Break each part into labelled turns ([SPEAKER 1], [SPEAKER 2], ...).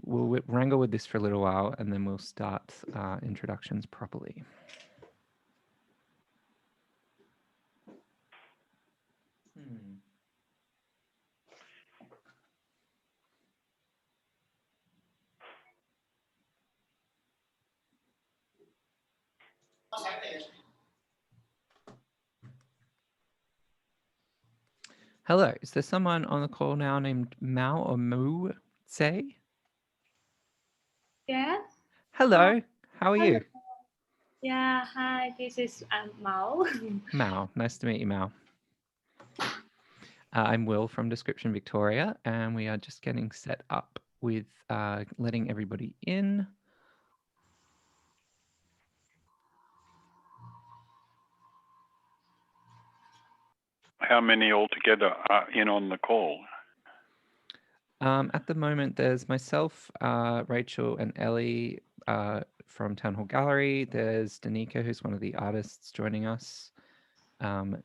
[SPEAKER 1] we'll wrangle with this for a little while, and then we'll start introductions properly. Hello, is there someone on the call now named Mao or Moo Say?
[SPEAKER 2] Yes.
[SPEAKER 1] Hello, how are you?
[SPEAKER 2] Yeah, hi, this is Mao.
[SPEAKER 1] Mao, nice to meet you, Mao. I'm Will from Description Victoria, and we are just getting set up with letting everybody in.
[SPEAKER 3] How many altogether are in on the call?
[SPEAKER 1] At the moment, there's myself, Rachel, and Ellie from Town Hall Gallery. There's Danica, who's one of the artists joining us.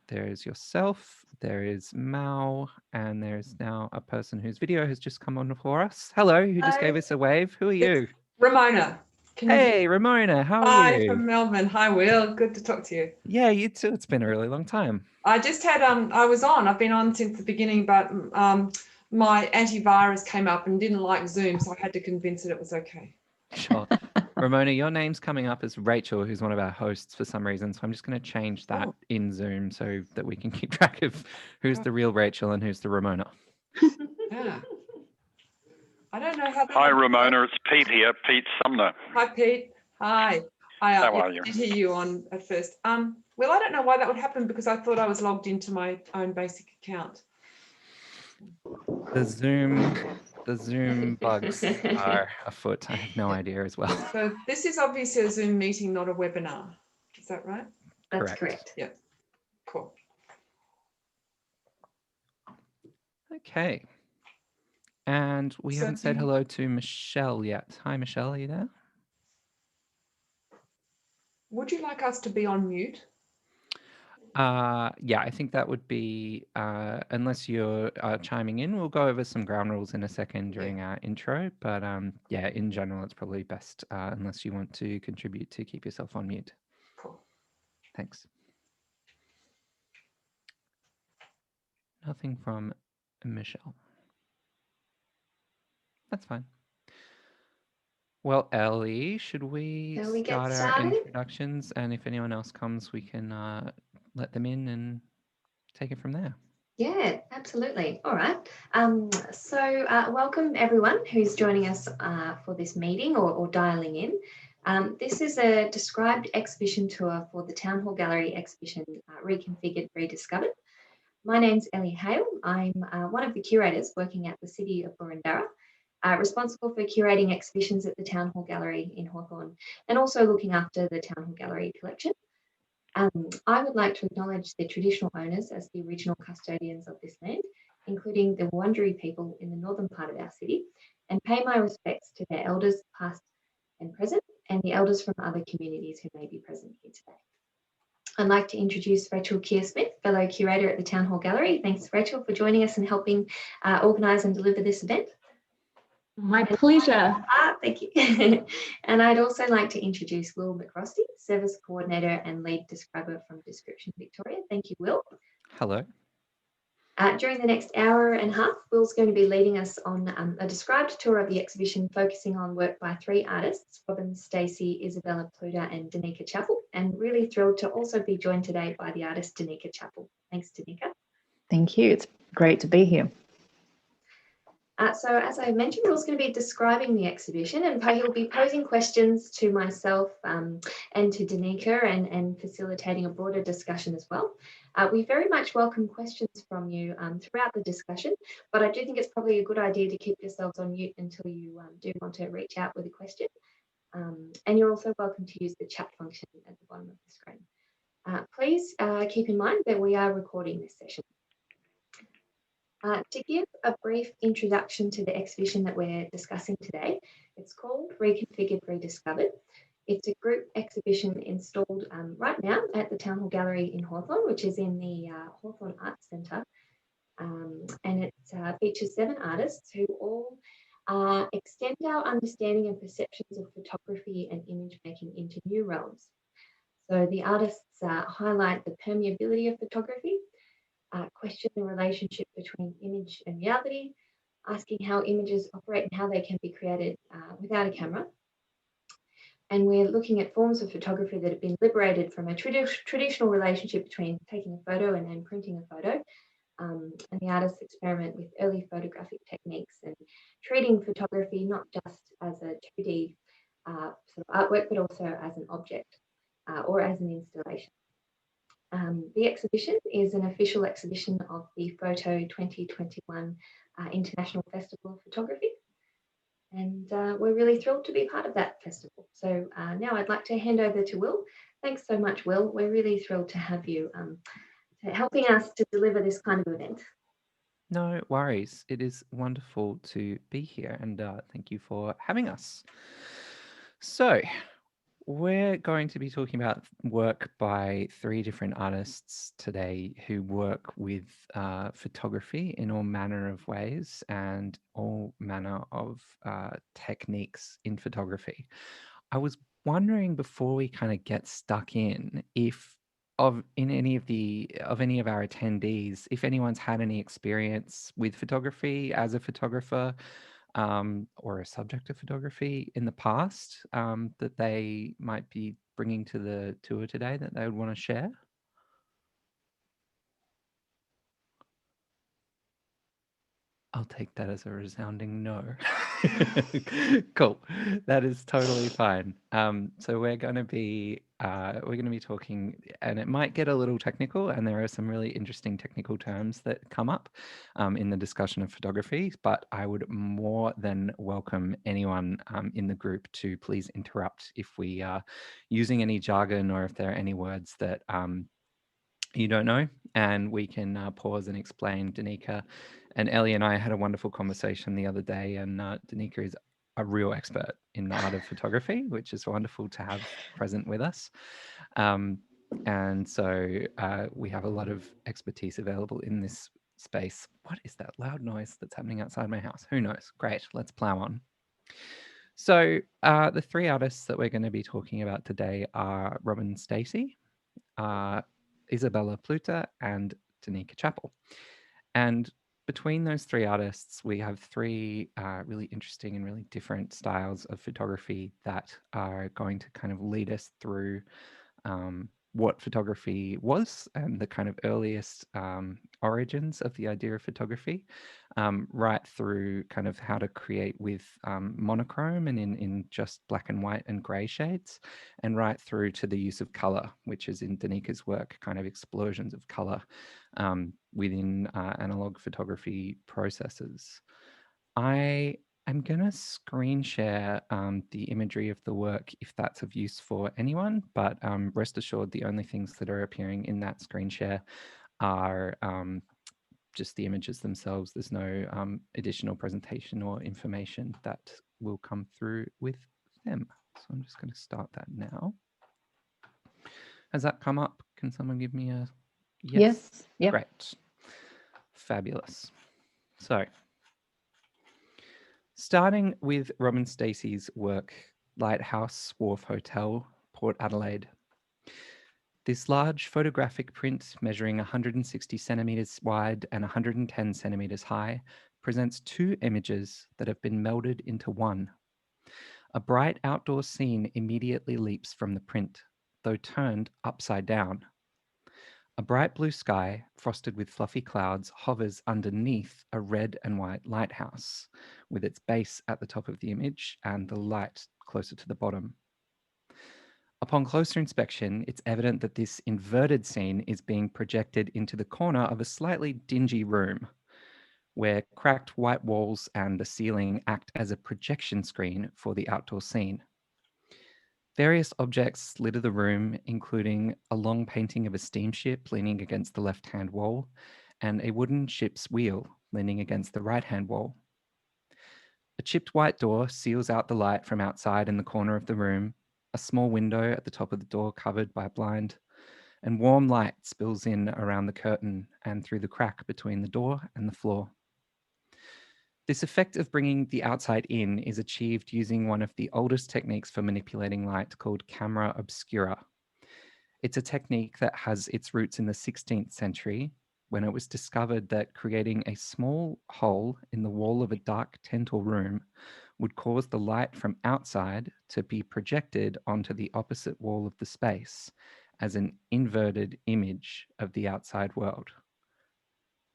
[SPEAKER 1] There's yourself, there is Mao, and there's now a person whose video has just come on for us. Hello, who just gave us a wave? Who are you?
[SPEAKER 4] Ramona.
[SPEAKER 1] Hey, Ramona, how are
[SPEAKER 4] Hi,
[SPEAKER 1] you?
[SPEAKER 4] from Melbourne. Hi, Will. Good to talk to you.
[SPEAKER 1] Yeah, you too. It's been a really long time.
[SPEAKER 4] I just had, I've been on since the beginning, but my antivirus came up and didn't like Zoom, so I had to convince it was okay.
[SPEAKER 1] Sure. Ramona, your name's coming up as Rachel, who's one of our hosts for some reason. So I'm just going to change that in Zoom so that we can keep track of who's the real Rachel and who's the Ramona.
[SPEAKER 4] Yeah. I don't know how.
[SPEAKER 3] Hi, Ramona. It's Pete here, Pete Sumner.
[SPEAKER 4] Hi, Pete. Hi.
[SPEAKER 3] How are you?
[SPEAKER 4] I did hear you on at first. Well, I don't know why that would happen because I thought I was logged into my own basic account.
[SPEAKER 1] The Zoom bugs are afoot. I have no idea as well.
[SPEAKER 4] So this is obviously a Zoom meeting, not a webinar. Is that right?
[SPEAKER 5] That's correct.
[SPEAKER 4] Yeah. Cool.
[SPEAKER 1] Okay. And we haven't said hello to Michelle yet. Hi, Michelle, are you there?
[SPEAKER 4] Would you like us to be on mute?
[SPEAKER 1] Yeah, I think that would be, unless you're chiming in, we'll go over some ground rules in a second during our intro. But yeah, in general, it's probably best unless you want to contribute to keep yourself on mute.
[SPEAKER 4] Cool.
[SPEAKER 1] Thanks. Nothing from Michelle. That's fine. Well, Ellie, should we start our introductions? And if anyone else comes, we can let them in and take it from there.
[SPEAKER 5] Yeah, absolutely. All right. So welcome everyone who's joining us for this meeting or dialing in. This is a described exhibition tour for the Town Hall Gallery exhibition Reconfigured, Rediscovered. My name's Ellie Hale. I'm one of the curators working at the City of Boroondara, responsible for curating exhibitions at the Town Hall Gallery in Hawthorn and also looking after the Town Hall Gallery collection. I would like to acknowledge the traditional owners as the original custodians of this land, including the Wurundjeri people in the northern part of our city, and pay my respects to their elders past and present and the elders from other communities who may be present here today. I'd like to introduce Rachel Keir-Smith, fellow curator at the Town Hall Gallery. Thanks, Rachel, for joining us and helping organise and deliver this event.
[SPEAKER 2] My pleasure.
[SPEAKER 5] Thank you. And I'd also like to introduce Will McRostie, Service Coordinator and Lead Describer from Description Victoria. Thank you, Will.
[SPEAKER 1] Hello.
[SPEAKER 5] During the next hour and a half, Will's going to be leading us on a described tour of the exhibition focusing on work by three artists, Robin, Stacy, Isabella Pluta and Danica Chappell, and really thrilled to also be joined today by the artist Danica Chappell. Thanks, Danica.
[SPEAKER 6] Thank you. It's great to be here.
[SPEAKER 5] So as I mentioned, Will's going to be describing the exhibition and he'll be posing questions to myself and to Danica and facilitating a broader discussion as well. We very much welcome questions from you throughout the discussion, but I do think it's probably a good idea to keep yourselves on mute until you do want to reach out with a question. And you're also welcome to use the chat function at the bottom of the screen. Please keep in mind that we are recording this session. To give a brief introduction to the exhibition that we're discussing today, it's called Reconfigured, Rediscovered. It's a group exhibition installed right now at the Town Hall Gallery in Hawthorn, which is in the Hawthorn Arts Centre. And it features 7 artists who all extend our understanding and perceptions of photography and image making into new realms. So the artists highlight the permeability of photography, question the relationship between image and reality, asking how images operate and how they can be created without a camera. And we're looking at forms of photography that have been liberated from a traditional relationship between taking a photo and then printing a photo. And the artists experiment with early photographic techniques and treating photography not just as a 2D sort of artwork, but also as an object or as an installation. The exhibition is an official exhibition of the Photo 2021 International Festival of Photography. And we're really thrilled to be part of that festival. So now I'd like to hand over to Will. Thanks so much, Will. We're really thrilled to have you helping us to deliver this kind of event.
[SPEAKER 1] No worries. It is wonderful to be here, and thank you for having us. So, we're going to be talking about work by 3 different artists today who work with photography in all manner of ways and all manner of techniques in photography. I was wondering before we kind of get stuck in if any of our attendees, if anyone's had any experience with photography as a photographer or a subject of photography in the past that they might be bringing to the tour today that they would want to share. I'll take that as a resounding no. Cool. That is totally fine. So we're going to be talking, and it might get a little technical, and there are some really interesting technical terms that come up in the discussion of photography, but I would more than welcome anyone in the group to please interrupt if we are using any jargon or if there are any words that you don't know, and we can pause and explain. Danica and Ellie and I had a wonderful conversation the other day, and Danica is a real expert in the art of photography, which is wonderful to have present with us. And so we have a lot of expertise available in this space. What is that loud noise that's happening outside my house? Who knows? Great, let's plow on. So the 3 artists that we're going to be talking about today are Stacy, Isabella Pluta, and Danica Chappell. And between those 3 artists, we have 3 really interesting and really different styles of photography that are going to kind of lead us through what photography was and the kind of earliest origins of the idea of photography, right through kind of how to create with monochrome and in just black and white and gray shades, and right through to the use of color, which is in Danica's work, kind of explosions of color within analog photography processes. I'm going to screen share the imagery of the work if that's of use for anyone, but rest assured the only things that are appearing in that screen share are just the images themselves. There's no additional presentation or information that will come through with them. So I'm just going to start that now. Has that come up? Can someone give me a yes?
[SPEAKER 6] Yep.
[SPEAKER 1] Great. Fabulous. So, starting with Stacy's work, Lighthouse, Wharf Hotel, Port Adelaide. This large photographic print measuring 160 centimeters wide and 110 centimeters high presents 2 images that have been melded into one. A bright outdoor scene immediately leaps from the print, though turned upside down. A bright blue sky, frosted with fluffy clouds, hovers underneath a red and white lighthouse, with its base at the top of the image and the light closer to the bottom. Upon closer inspection, it's evident that this inverted scene is being projected into the corner of a slightly dingy room, where cracked white walls and the ceiling act as a projection screen for the outdoor scene. Various objects litter the room, including a long painting of a steamship leaning against the left-hand wall and a wooden ship's wheel leaning against the right-hand wall. A chipped white door seals out the light from outside in the corner of the room, a small window at the top of the door covered by a blind, and warm light spills in around the curtain and through the crack between the door and the floor. This effect of bringing the outside in is achieved using one of the oldest techniques for manipulating light called camera obscura. It's a technique that has its roots in the 16th century, when it was discovered that creating a small hole in the wall of a dark tent or room would cause the light from outside to be projected onto the opposite wall of the space as an inverted image of the outside world.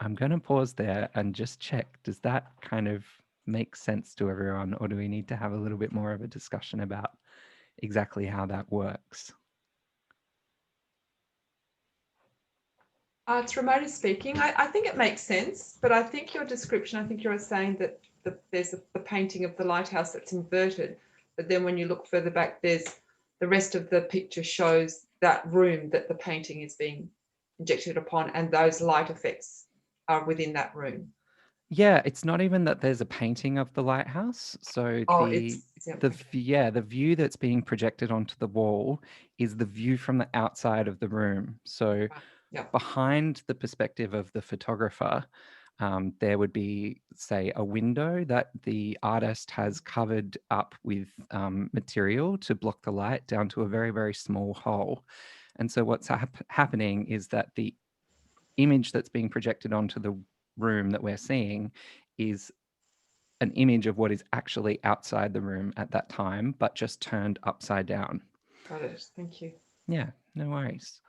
[SPEAKER 1] I'm going to pause there and just check, does that kind of make sense to everyone, or do we need to have a little bit more of a discussion about exactly how that works?
[SPEAKER 4] It's Ramona speaking. I think it makes sense, but I think your description, I think you were saying that there's the painting of the lighthouse that's inverted, but then when you look further back, there's the rest of the picture shows that room that the painting is being injected upon, and those light effects are within that room.
[SPEAKER 1] Yeah, it's not even that there's a painting of the lighthouse. So the view that's being projected onto the wall is the view from the outside of the room. So behind the perspective of the photographer, there would be, say, a window that the artist has covered up with material to block the light down to a very, very small hole. And so what's happening is that the image that's being projected onto the room that we're seeing is an image of what is actually outside the room at that time, but just turned upside down.
[SPEAKER 4] Got it. Thank you.
[SPEAKER 1] Yeah, no worries.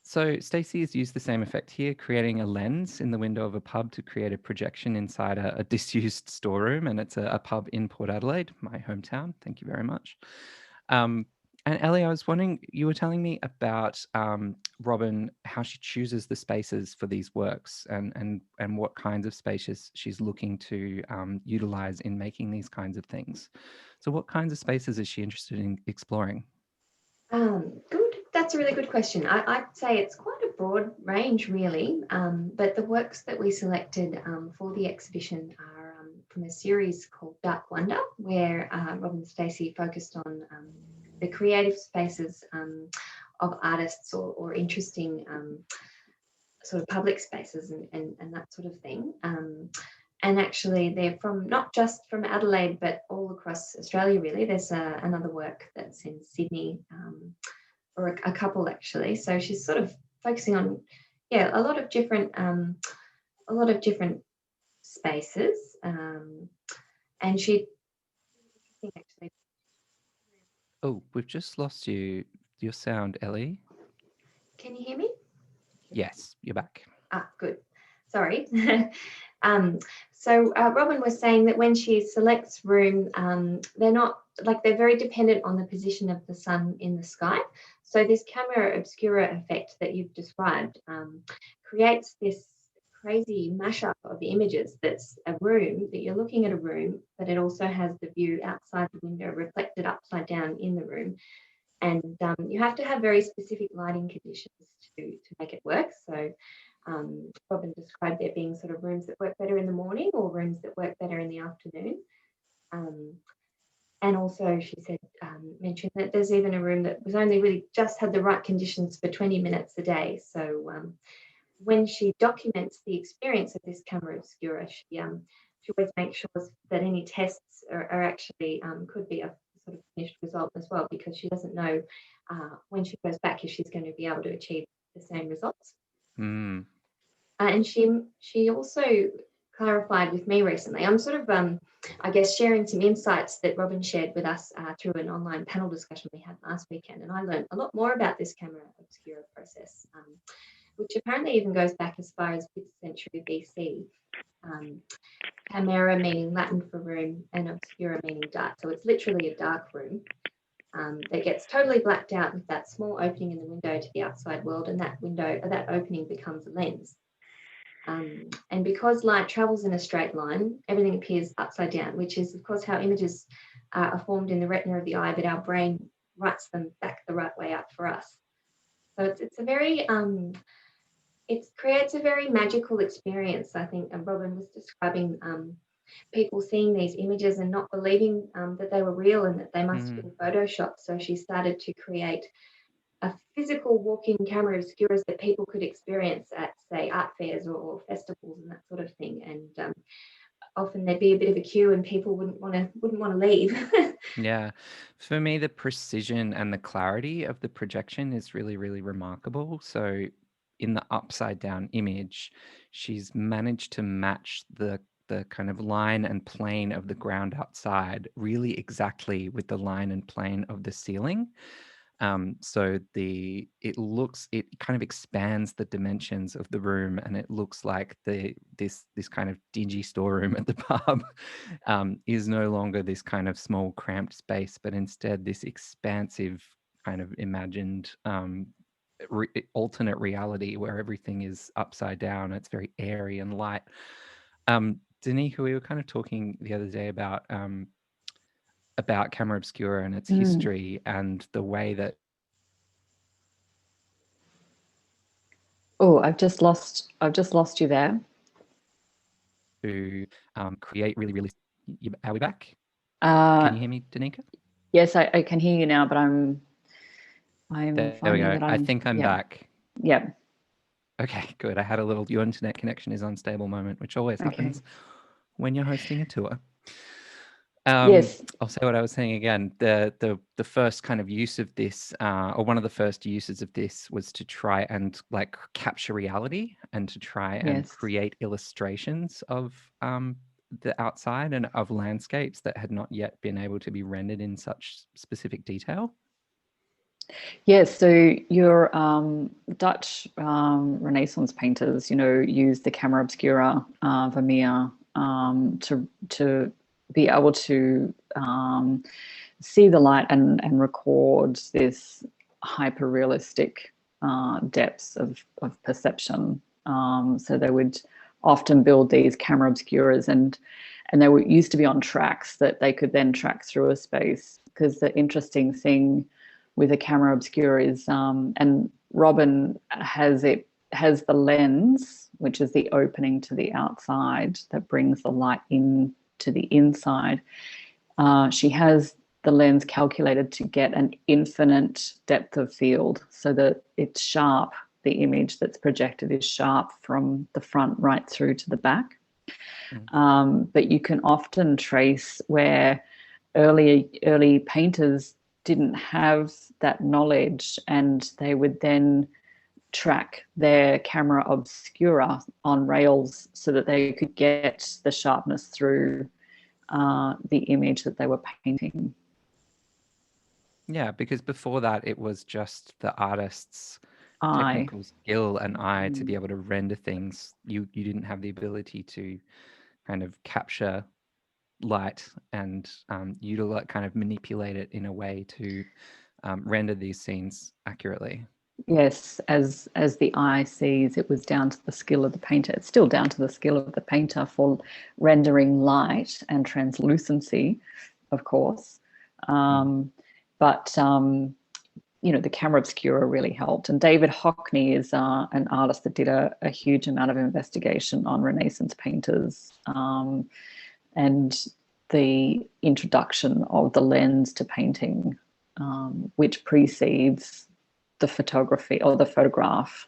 [SPEAKER 1] So Stacy has used the same effect here, creating a lens in the window of a pub to create a projection inside a disused storeroom, and it's a pub in Port Adelaide, my hometown. Thank you very much. And Ellie, I was wondering, you were telling me about Robin, how she chooses the spaces for these works and what kinds of spaces she's looking to utilize in making these kinds of things. So what kinds of spaces is she interested in exploring?
[SPEAKER 5] Good. That's a really good question. I'd say it's quite a broad range, really. But the works that we selected for the exhibition are from a series called Dark Wonder, where Robin and Stacy focused on the creative spaces of artists or interesting sort of public spaces and that sort of thing. And actually they're from not just from Adelaide, but all across Australia, really. There's another work that's in Sydney, or a couple actually. So she's sort of focusing on, a lot of different spaces. And she actually.
[SPEAKER 1] Oh, we've just lost your sound, Ellie.
[SPEAKER 5] Can you hear me?
[SPEAKER 1] Yes, you're back.
[SPEAKER 5] Ah, good. Sorry. So Robin was saying that when she selects room, they're very dependent on the position of the sun in the sky. So this camera obscura effect that you've described creates this crazy mashup of images. That's a room, that you're looking at a room, but it also has the view outside the window reflected upside down in the room. And you have to have very specific lighting conditions to make it work. So Robin described there being sort of rooms that work better in the morning or rooms that work better in the afternoon. And also she said, mentioned that there's even a room that was only really just had the right conditions for 20 minutes a day. So when she documents the experience of this camera obscura, she always makes sure that any tests are actually could be a sort of finished result as well, because she doesn't know when she goes back if she's going to be able to achieve the same results. And she also clarified with me recently. I'm sort of, I guess, sharing some insights that Robin shared with us through an online panel discussion we had last weekend. And I learned a lot more about this camera obscura process, which apparently even goes back as far as 5th century BC. Camera meaning Latin for room and obscura meaning dark. So it's literally a dark room that gets totally blacked out with that small opening in the window to the outside world, and that opening becomes a lens. And because light travels in a straight line, everything appears upside down, which is, of course, how images are formed in the retina of the eye, but our brain writes them back the right way out for us. So it's a very, it creates a very magical experience, I think. And Robin was describing people seeing these images and not believing that they were real and that they must have been photoshopped. So she started to create physical walk-in camera obscuras that people could experience at, say, art fairs or festivals and that sort of thing. And often there'd be a bit of a queue and people wouldn't want to leave.
[SPEAKER 1] Yeah, for me, the precision and the clarity of the projection is really, really remarkable. So in the upside down image, she's managed to match the kind of line and plane of the ground outside really exactly with the line and plane of the ceiling. So it kind of expands the dimensions of the room, and it looks like this kind of dingy storeroom at the pub is no longer this kind of small cramped space, but instead this expansive kind of imagined alternate reality where everything is upside down. It's very airy and light. Danica, we were kind of talking the other day about camera obscura and its history and the way that
[SPEAKER 6] Oh, I've just lost you there.
[SPEAKER 1] to create really. Are we back?
[SPEAKER 6] Can
[SPEAKER 1] you hear me, Danica?
[SPEAKER 6] Yes, I can hear you now, but I'm
[SPEAKER 1] There we
[SPEAKER 6] finding
[SPEAKER 1] go.
[SPEAKER 6] that
[SPEAKER 1] I think I'm back.
[SPEAKER 6] Yeah.
[SPEAKER 1] Okay, good. I had a little your internet connection is unstable moment, which always happens when you're hosting a tour.
[SPEAKER 6] Yes.
[SPEAKER 1] I'll say what I was saying again. The first kind of use of this, or one of the first uses of this, was to try and like capture reality and to try and create illustrations of the outside and of landscapes that had not yet been able to be rendered in such specific detail.
[SPEAKER 6] Yes, so your Dutch Renaissance painters, use the camera obscura, Vermeer, to be able to see the light and record this hyper-realistic depths of perception. So they would often build these camera obscuras, and they used to be on tracks that they could then track through a space. Because the interesting thing with a camera obscura is, and Robin has the lens, which is the opening to the outside that brings the light in to the inside. She has the lens calculated to get an infinite depth of field, so that it's sharp. The image that's projected is sharp from the front right through to the back. But you can often trace where early painters didn't have that knowledge, and they would then track their camera obscura on rails so that they could get the sharpness through the image that they were painting.
[SPEAKER 1] Yeah, because before that it was just the artist's technical skill and eye to be able to render things. You didn't have the ability to kind of capture light and utilize, kind of manipulate it in a way to render these scenes accurately.
[SPEAKER 6] Yes, as the eye sees, it was down to the skill of the painter. It's still down to the skill of the painter for rendering light and translucency, of course. But the camera obscura really helped. And David Hockney is an artist that did a huge amount of investigation on Renaissance painters, and the introduction of the lens to painting, which precedes the photography or the photograph.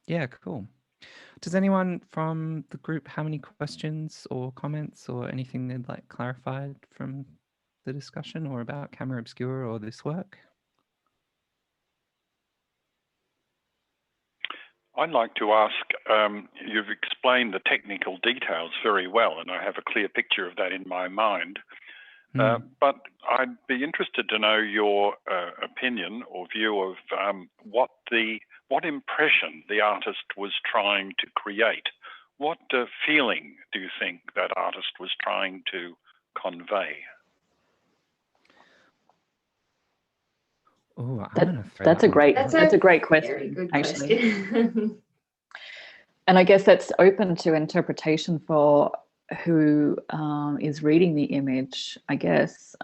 [SPEAKER 1] Yeah, cool. Does anyone from the group have any questions or comments or anything they'd like clarified from the discussion or about camera obscura or this work?
[SPEAKER 3] I'd like to ask, you've explained the technical details very well, and I have a clear picture of that in my mind. But I'd be interested to know your opinion or view of what impression the artist was trying to create. What feeling do you think that artist was trying to convey?
[SPEAKER 1] Oh,
[SPEAKER 6] that's a great question.
[SPEAKER 5] Very good
[SPEAKER 6] actually.
[SPEAKER 5] question.
[SPEAKER 6] And I guess that's open to interpretation for who is reading the image, I guess.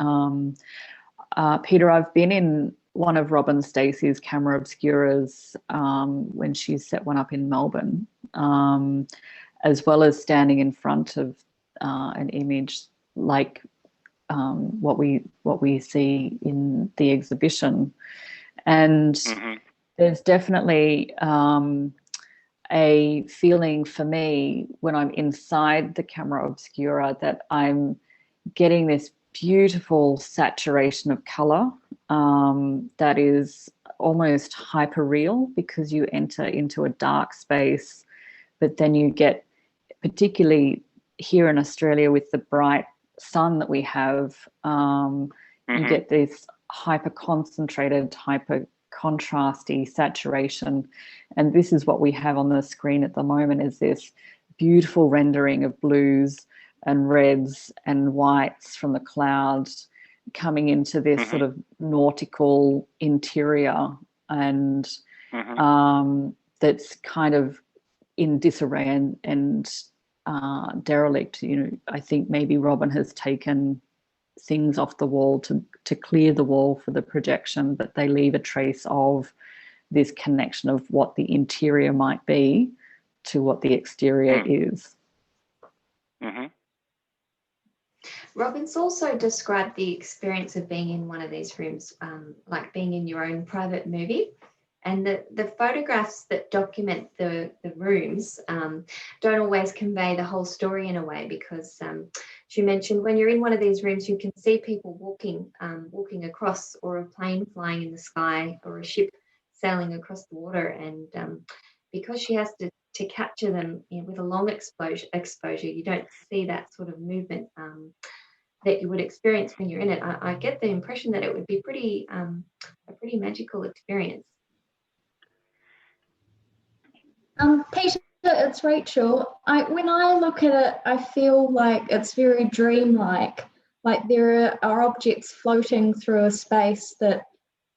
[SPEAKER 6] Peter, I've been in one of Robin Stacy's camera obscuras when she set one up in Melbourne, as well as standing in front of an image like what we see in the exhibition. And there's definitely a feeling for me when I'm inside the camera obscura that I'm getting this beautiful saturation of color that is almost hyper real, because you enter into a dark space, but then you get, particularly here in Australia with the bright sun that we have, you get this hyper concentrated, hyper contrasty saturation. And this is what we have on the screen at the moment, is this beautiful rendering of blues and reds and whites from the clouds coming into this sort of nautical interior, and that's kind of in disarray and derelict. You know, I think maybe Robin has taken things off the wall to clear the wall for the projection, but they leave a trace of this connection of what the interior might be to what the exterior is.
[SPEAKER 5] Robin's also described the experience of being in one of these rooms, like being in your own private movie. And the photographs that document the rooms don't always convey the whole story in a way, because she mentioned when you're in one of these rooms, you can see people walking across, or a plane flying in the sky, or a ship sailing across the water. And because she has to capture them with a long exposure, you don't see that sort of movement that you would experience when you're in it. I get the impression that it would be a pretty magical experience.
[SPEAKER 7] Peter, it's Rachel. When I look at it, I feel like it's very dreamlike. Like there are objects floating through a space that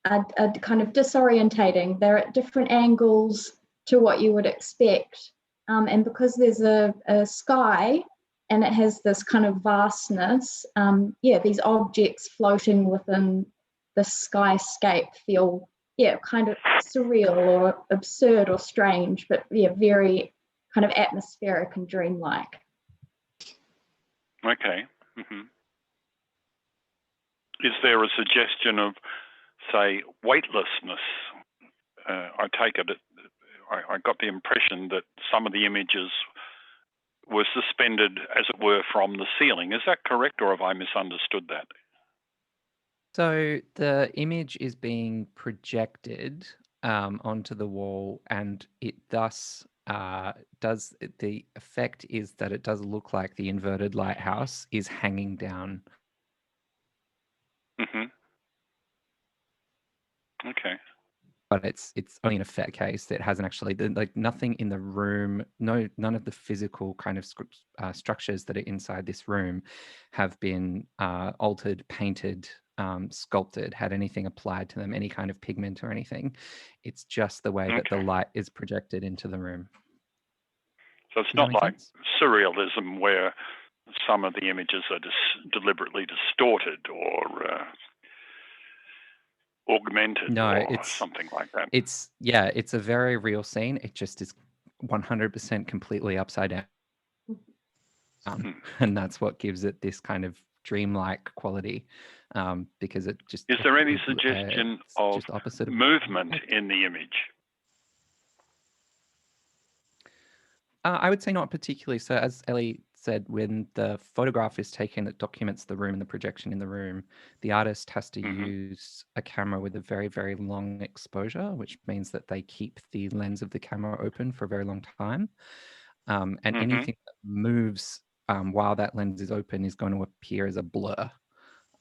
[SPEAKER 7] are kind of disorientating. They're at different angles to what you would expect. And because there's a sky and it has this kind of vastness, these objects floating within the skyscape feel kind of surreal or absurd or strange, but very kind of atmospheric and dreamlike.
[SPEAKER 3] Okay. Is there a suggestion of, say, weightlessness? I take it, I got the impression that some of the images were suspended, as it were, from the ceiling. Is that correct, or have I misunderstood that?
[SPEAKER 1] So the image is being projected onto the wall, and it thus the effect is that it does look like the inverted lighthouse is hanging down.
[SPEAKER 3] Okay.
[SPEAKER 1] But it's only an effect case. It hasn't actually, like, nothing in the room, none of the physical kind of structures that are inside this room have been altered, painted, sculpted, had anything applied to them, any kind of pigment or anything. It's just the way that the light is projected into the room.
[SPEAKER 3] So it's not like surrealism, where some of the images are deliberately distorted or augmented, or something like that.
[SPEAKER 1] It's a very real scene. It just is 100% completely upside down. And that's what gives it this kind of dreamlike quality, because it just...
[SPEAKER 3] Is there any suggestion of movement in the image?
[SPEAKER 1] I would say not particularly. So as Ellie said, when the photograph is taken that documents the room and the projection in the room, the artist has to use a camera with a very, very long exposure, which means that they keep the lens of the camera open for a very long time. And anything that moves while that lens is open is going to appear as a blur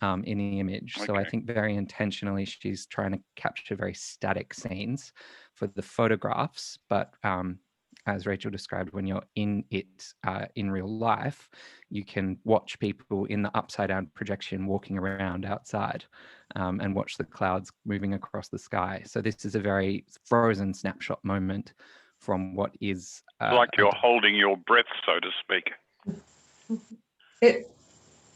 [SPEAKER 1] in the image. So I think very intentionally she's trying to capture very static scenes for the photographs, but as Rachel described, when you're in it in real life, you can watch people in the upside down projection walking around outside and watch the clouds moving across the sky. So this is a very frozen snapshot moment from what is...
[SPEAKER 3] like you're holding your breath, so to speak.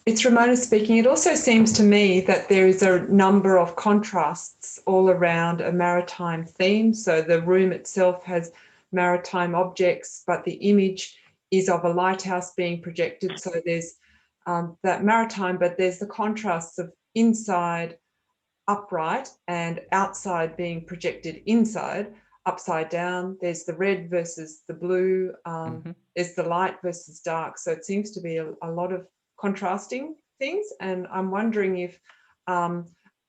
[SPEAKER 4] It's Ramona speaking. It also seems to me that there is a number of contrasts all around a maritime theme. So the room itself has maritime objects, but the image is of a lighthouse being projected. So there's that maritime, but there's the contrasts of inside upright and outside being projected inside, upside down. There's the red versus the blue. There's the light versus dark. So it seems to be a lot of contrasting things. And I'm wondering if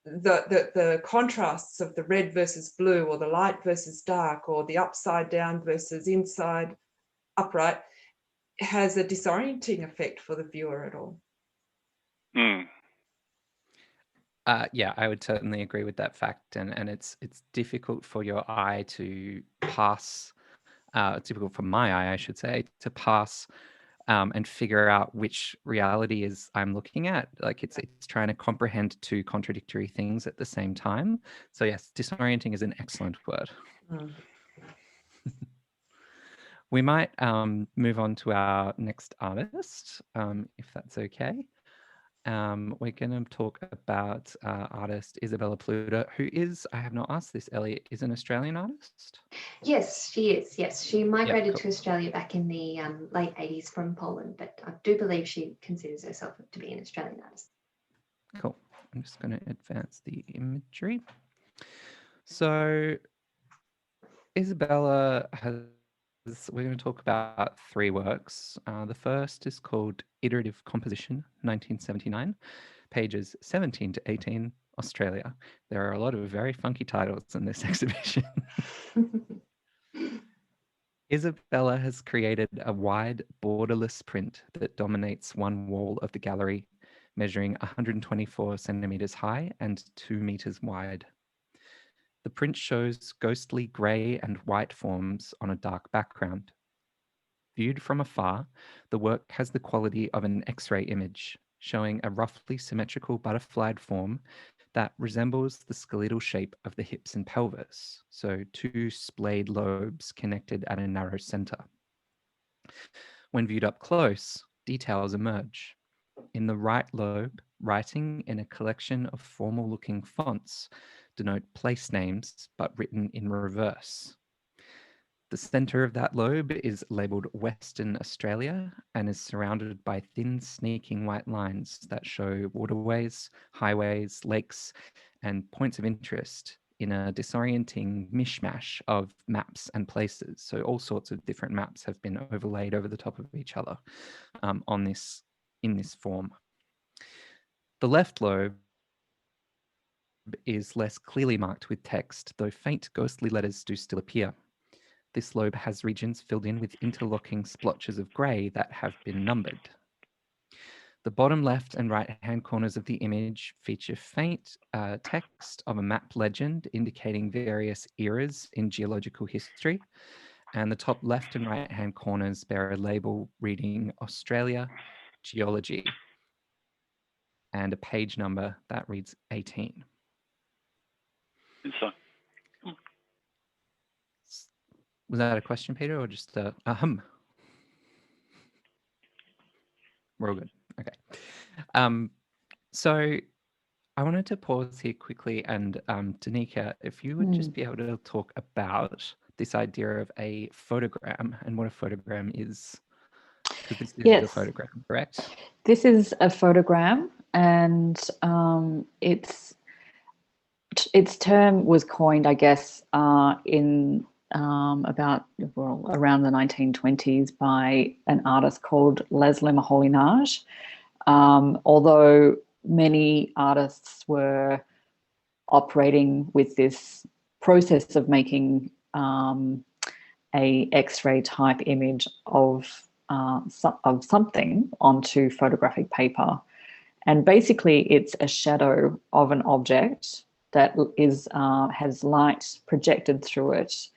[SPEAKER 4] the contrasts of the red versus blue, or the light versus dark, or the upside down versus inside upright has a disorienting effect for the viewer at all.
[SPEAKER 1] Yeah, I would certainly agree with that fact, and it's difficult for your eye to pass. It's difficult for my eye, I should say, to pass and figure out which reality is I'm looking at. Like it's trying to comprehend two contradictory things at the same time. So yes, disorienting is an excellent word. We might move on to our next artist, if that's okay. We're going to talk about artist Isabella Pluta, who is, I have not asked this, Elliot, is an Australian artist?
[SPEAKER 5] Yes, she is. Yes, she migrated
[SPEAKER 1] cool.
[SPEAKER 5] to Australia back in the late 80s from Poland, but I do believe she considers herself to be an Australian artist.
[SPEAKER 1] Cool. I'm just going to advance the imagery. So Isabella we're going to talk about three works. The first is called Iterative Composition, 1979, pages 17 to 18, Australia. There are a lot of very funky titles in this exhibition. Isabella has created a wide, borderless print that dominates one wall of the gallery, measuring 124 centimeters high and 2 meters wide. The print shows ghostly grey and white forms on a dark background. Viewed from afar, the work has the quality of an X-ray image, showing a roughly symmetrical butterflied form that resembles the skeletal shape of the hips and pelvis, so two splayed lobes connected at a narrow center. When viewed up close, details emerge. In the right lobe, writing in a collection of formal-looking fonts denote place names, but written in reverse. The center of that lobe is labeled Western Australia and is surrounded by thin, sneaking white lines that show waterways, highways, lakes, and points of interest in a disorienting mishmash of maps and places. So all sorts of different maps have been overlaid over the top of each other in this form. The left lobe is less clearly marked with text, though faint ghostly letters do still appear. This lobe has regions filled in with interlocking splotches of grey that have been numbered. The bottom left and right-hand corners of the image feature faint text of a map legend indicating various eras in geological history, and the top left and right-hand corners bear a label reading Australia Geology and a page number that reads 18. Was that a question, Peter, or just a hum? We're all good. Okay. So I wanted to pause here quickly, and Danica, if you would just be able to talk about this idea of a photogram and what a photogram is. Because this is a photogram, correct?
[SPEAKER 6] This is a photogram, and its term was coined, I guess, in around the 1920s by an artist called Leslie Maholinage. Although many artists were operating with this process of making a X-ray type image of something onto photographic paper. And basically it's a shadow of an object that has light projected through it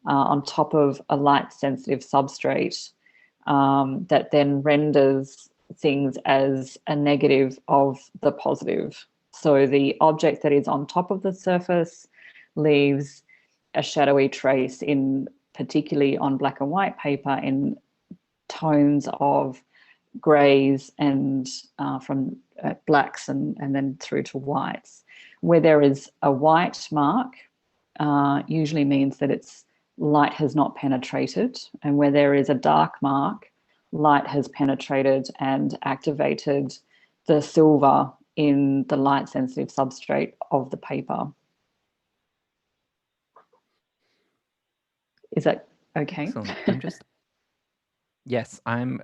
[SPEAKER 6] on top of a light-sensitive substrate that then renders things as a negative of the positive. So the object that is on top of the surface leaves a shadowy trace, particularly on black and white paper, in tones of greys and from blacks and then through to whites. Where there is a white mark, usually means that its light has not penetrated, and where there is a dark mark, light has penetrated and activated the silver in the light sensitive substrate of the paper. Is that okay?
[SPEAKER 1] Excellent. Yes, I'm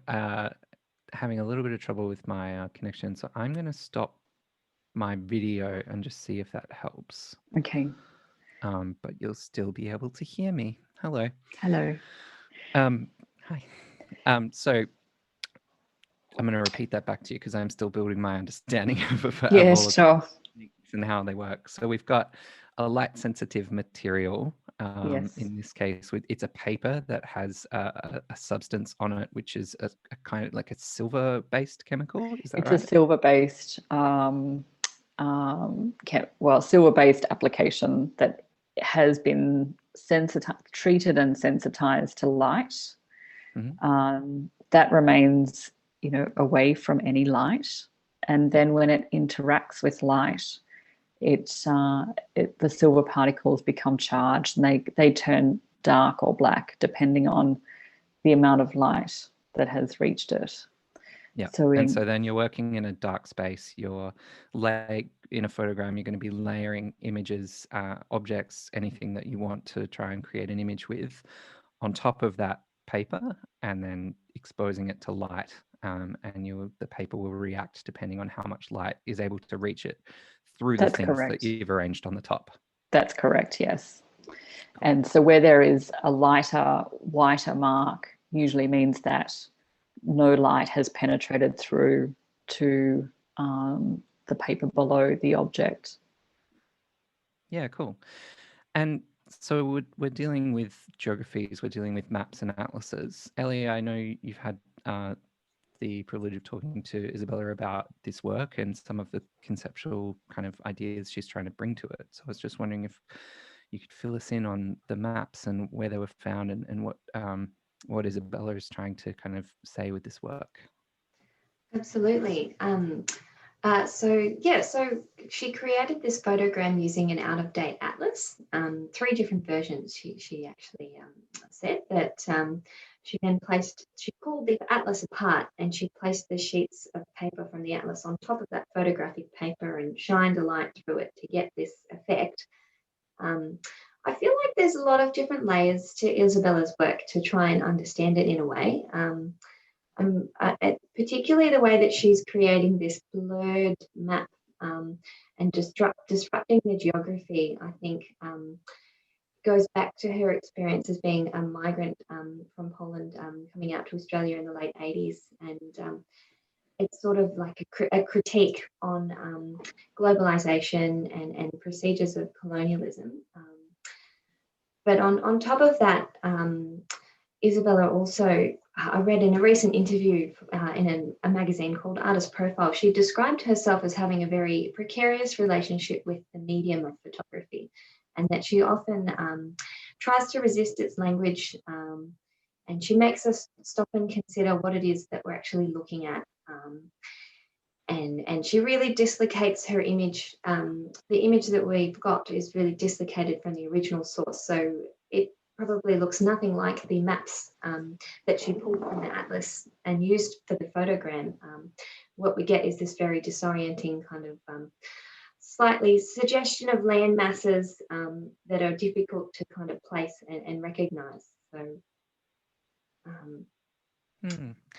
[SPEAKER 1] having a little bit of trouble with my connection, so I'm going to stop my video and just see if that helps.
[SPEAKER 6] Okay.
[SPEAKER 1] But you'll still be able to hear me. Hello.
[SPEAKER 6] Hello.
[SPEAKER 1] Hi. So I'm going to repeat that back to you because I'm still building my understanding of all of
[SPEAKER 6] sure.
[SPEAKER 1] and how they work. So we've got a light sensitive material.
[SPEAKER 6] Yes.
[SPEAKER 1] In this case, it's a paper that has a substance on it, which is a kind of like a silver-based chemical. Is that right?
[SPEAKER 6] It's a silver-based, silver-based application that has been treated and sensitized to light.
[SPEAKER 1] Mm-hmm.
[SPEAKER 6] That remains, away from any light, and then when it interacts with light, the silver particles become charged and they turn dark or black depending on the amount of light that has reached it.
[SPEAKER 1] Yeah.
[SPEAKER 6] So
[SPEAKER 1] then you're working in a dark space. You're in a photogram, you're going to be layering images, objects, anything that you want to try and create an image with on top of that paper, and then exposing it to light. And the paper will react depending on how much light is able to reach it through the things that you've arranged on the top.
[SPEAKER 6] That's correct, yes. And so where there is a lighter, whiter mark, usually means that no light has penetrated through to the paper below the object.
[SPEAKER 1] Yeah, cool. And so we're dealing with geographies, we're dealing with maps and atlases. Ellie, I know you've had the privilege of talking to Isabella about this work and some of the conceptual kind of ideas she's trying to bring to it. So I was just wondering if you could fill us in on the maps and where they were found and what Isabella is trying to kind of say with this work.
[SPEAKER 5] Absolutely. So she created this photogram using an out-of-date atlas, 3 different versions. She actually said that she pulled the atlas apart and she placed the sheets of paper from the atlas on top of that photographic paper and shined a light through it to get this effect. I feel like there's a lot of different layers to Isabella's work to try and understand it in a way. Particularly the way that she's creating this blurred map and disrupting the geography, I think goes back to her experience as being a migrant from Poland coming out to Australia in the late 80s. And it's sort of like a critique on globalization and procedures of colonialism. But on top of that, Isabella also, I read in a recent interview in a magazine called Artist Profile, she described herself as having a very precarious relationship with the medium of photography, and that she often tries to resist its language, and she makes us stop and consider what it is that we're actually looking at. And she really dislocates her image. The image that we've got is really dislocated from the original source, so it probably looks nothing like the maps that she pulled from the atlas and used for the photogram. What we get is this very disorienting kind of slightly suggestion of land masses that are difficult to kind of place and recognize. So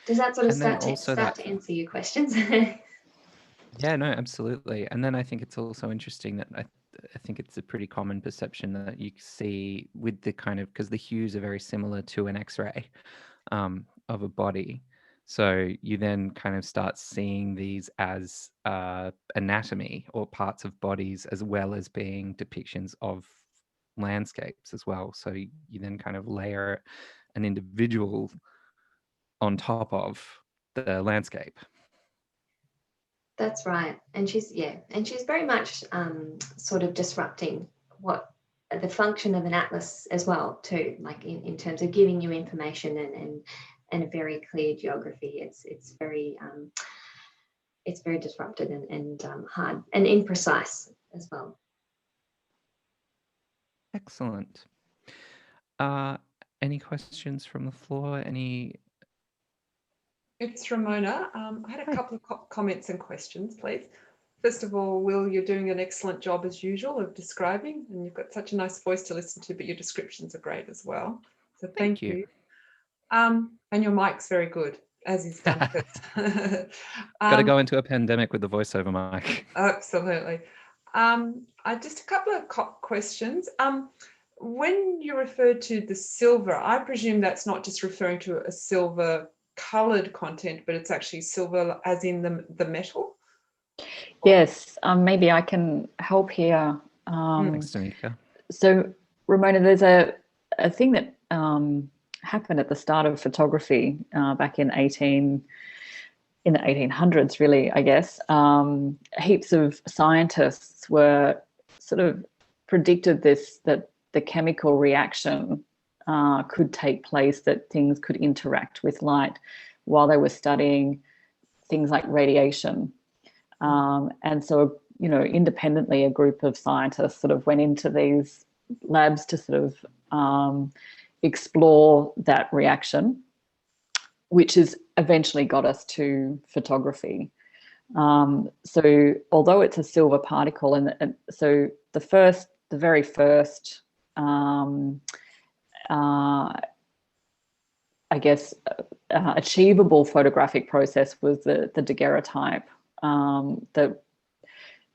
[SPEAKER 5] does that sort of start to answer your questions?
[SPEAKER 1] Yeah, no, absolutely. And then I think it's also interesting that I think it's a pretty common perception that you see with the kind of, because the hues are very similar to an X-ray of a body. So you then kind of start seeing these as anatomy or parts of bodies, as well as being depictions of landscapes as well. So you then kind of layer an individual on top of the landscape.
[SPEAKER 5] That's right. And she's very much sort of disrupting what the function of an atlas as well too, like in terms of giving you information and a very clear geography. It's very disrupted and hard and imprecise as well.
[SPEAKER 1] Excellent. Any questions from the floor? Any
[SPEAKER 4] It's Ramona. I had a couple of comments and questions, please. First of all, Will, you're doing an excellent job as usual of describing, and you've got such a nice voice to listen to, but your descriptions are great as well. So thank you. And your mic's very good, as is Danica's.
[SPEAKER 1] Got to go into a pandemic with the voiceover mic.
[SPEAKER 4] Absolutely. Just a couple of questions. When you refer to the silver, I presume that's not just referring to a silver coloured content, but it's actually silver as in the metal?
[SPEAKER 6] Yes, maybe I can help here.
[SPEAKER 1] Thanks, Danica.
[SPEAKER 6] So, Ramona, there's a thing that happened at the start of photography back in the 1800s, really, I guess. Heaps of scientists were sort of predicted that the chemical reaction could take place, that things could interact with light while they were studying things like radiation. And so, independently, a group of scientists sort of went into these labs to sort of explore that reaction, which has eventually got us to photography. So although it's a silver particle, and so the very first, achievable photographic process was the daguerreotype that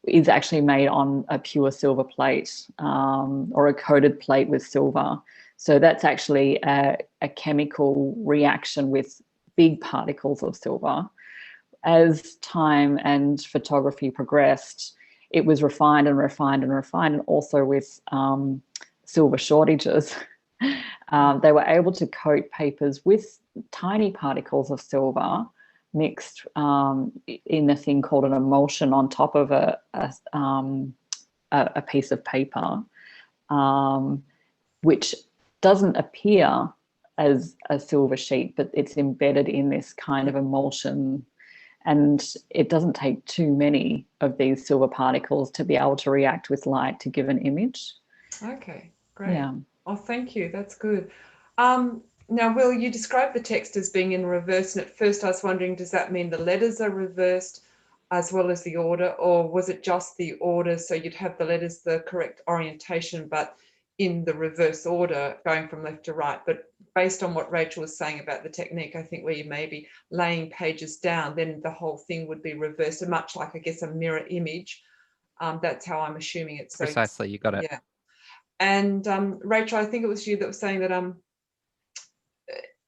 [SPEAKER 6] is actually made on a pure silver plate or a coated plate with silver. So that's actually a chemical reaction with big particles of silver. As time and photography progressed, it was refined and refined and refined, and also with silver shortages, they were able to coat papers with tiny particles of silver mixed in a thing called an emulsion on top of a piece of paper, which doesn't appear as a silver sheet, but it's embedded in this kind of emulsion, and it doesn't take too many of these silver particles to be able to react with light to give an image.
[SPEAKER 4] Okay, great.
[SPEAKER 6] Yeah.
[SPEAKER 4] Oh, thank you. That's good. Now, Will, you described the text as being in reverse, and at first I was wondering, does that mean the letters are reversed as well as the order, or was it just the order, so you'd have the letters the correct orientation but in the reverse order going from left to right? But based on what Rachel was saying about the technique, I think where you may be laying pages down, then the whole thing would be reversed, and much like, I guess, a mirror image. That's how I'm assuming it. So
[SPEAKER 1] precisely, you got it.
[SPEAKER 4] Yeah. And Rachel, I think it was you that was saying that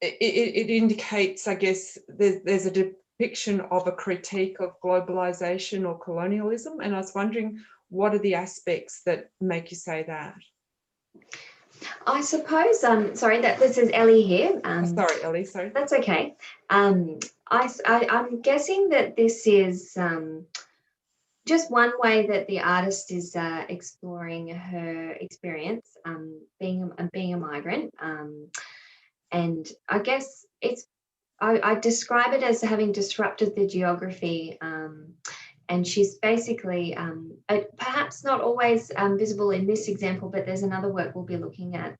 [SPEAKER 4] it indicates, I guess, there's a depiction of a critique of globalization or colonialism, and I was wondering, what are the aspects that make you say that?
[SPEAKER 5] I suppose, sorry, that this is Ellie here.
[SPEAKER 4] Sorry, Ellie, sorry.
[SPEAKER 5] That's okay. I'm guessing that this is just one way that the artist is exploring her experience, being a migrant. And I guess I describe it as having disrupted the geography. And she's basically, perhaps not always visible in this example, but there's another work we'll be looking at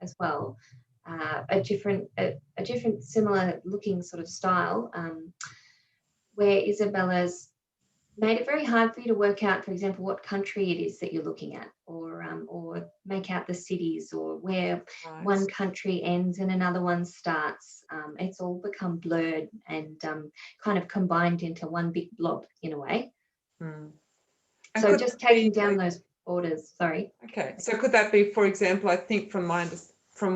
[SPEAKER 5] as well, a different similar looking sort of style, where Isabella's made it very hard for you to work out, for example, what country it is that you're looking at, or make out the cities, or where one country ends and another one starts. It's all become blurred and kind of combined into one big blob in a way. So just taking down those borders, sorry.
[SPEAKER 4] Okay, so could that be, for example, I think from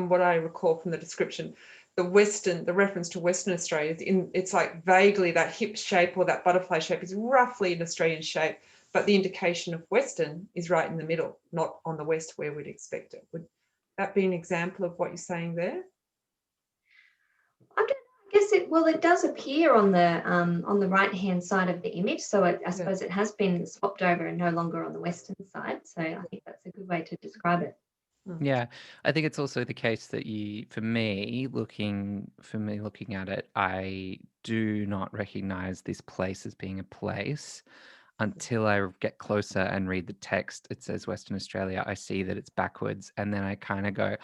[SPEAKER 4] what I recall from the description, the reference to Western Australia it's like vaguely that hip shape or that butterfly shape is roughly an Australian shape, but the indication of Western is right in the middle, not on the west where we'd expect it. Would that be an example of what you're saying there?
[SPEAKER 5] I guess it does appear on the right hand side of the image, so I suppose it has been swapped over and no longer on the Western side. So I think that's a good way to describe it.
[SPEAKER 1] Yeah, I think it's also the case that for me looking at it, I do not recognize this place as being a place until I get closer and read the text. It says Western Australia. I see that it's backwards, and then I kind of go,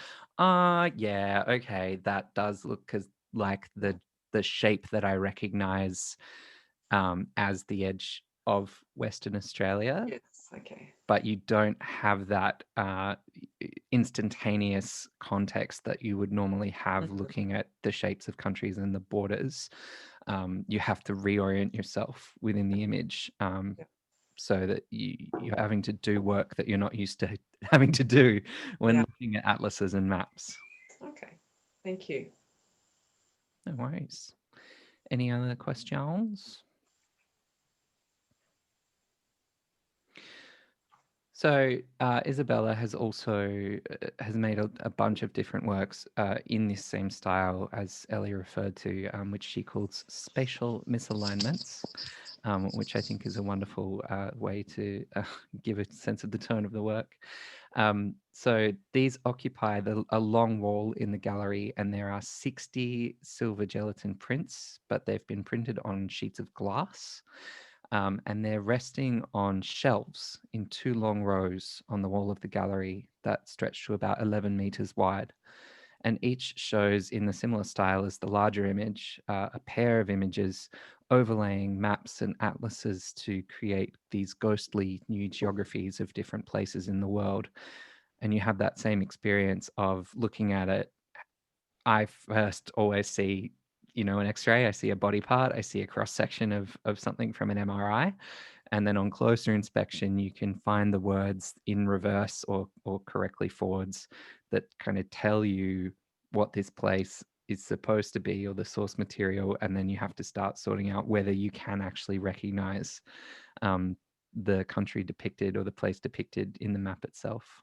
[SPEAKER 1] yeah, okay, that does look like the the shape that I recognize as the edge of Western Australia.
[SPEAKER 4] Yes. Okay.
[SPEAKER 1] But you don't have that instantaneous context that you would normally have looking at the shapes of countries and the borders. You have to reorient yourself within the image so that you're having to do work that you're not used to having to do when looking at atlases and maps.
[SPEAKER 4] Okay, thank you.
[SPEAKER 1] No worries. Any other questions? So Isabella has also has made a bunch of different works in this same style as Ellie referred to, which she calls Spatial Misalignments, which I think is a wonderful way to give a sense of the tone of the work. So these occupy a long wall in the gallery, and there are 60 silver gelatin prints, but they've been printed on sheets of glass. And they're resting on shelves in 2 long rows on the wall of the gallery that stretch to about 11 meters wide. And each shows, in the similar style as the larger image, a pair of images overlaying maps and atlases to create these ghostly new geographies of different places in the world. And you have that same experience of looking at it. I first always see, an X-ray, I see a body part, I see a cross-section of something from an MRI. And then on closer inspection, you can find the words in reverse or correctly forwards that kind of tell you what this place is supposed to be or the source material. And then you have to start sorting out whether you can actually recognize the country depicted or the place depicted in the map itself.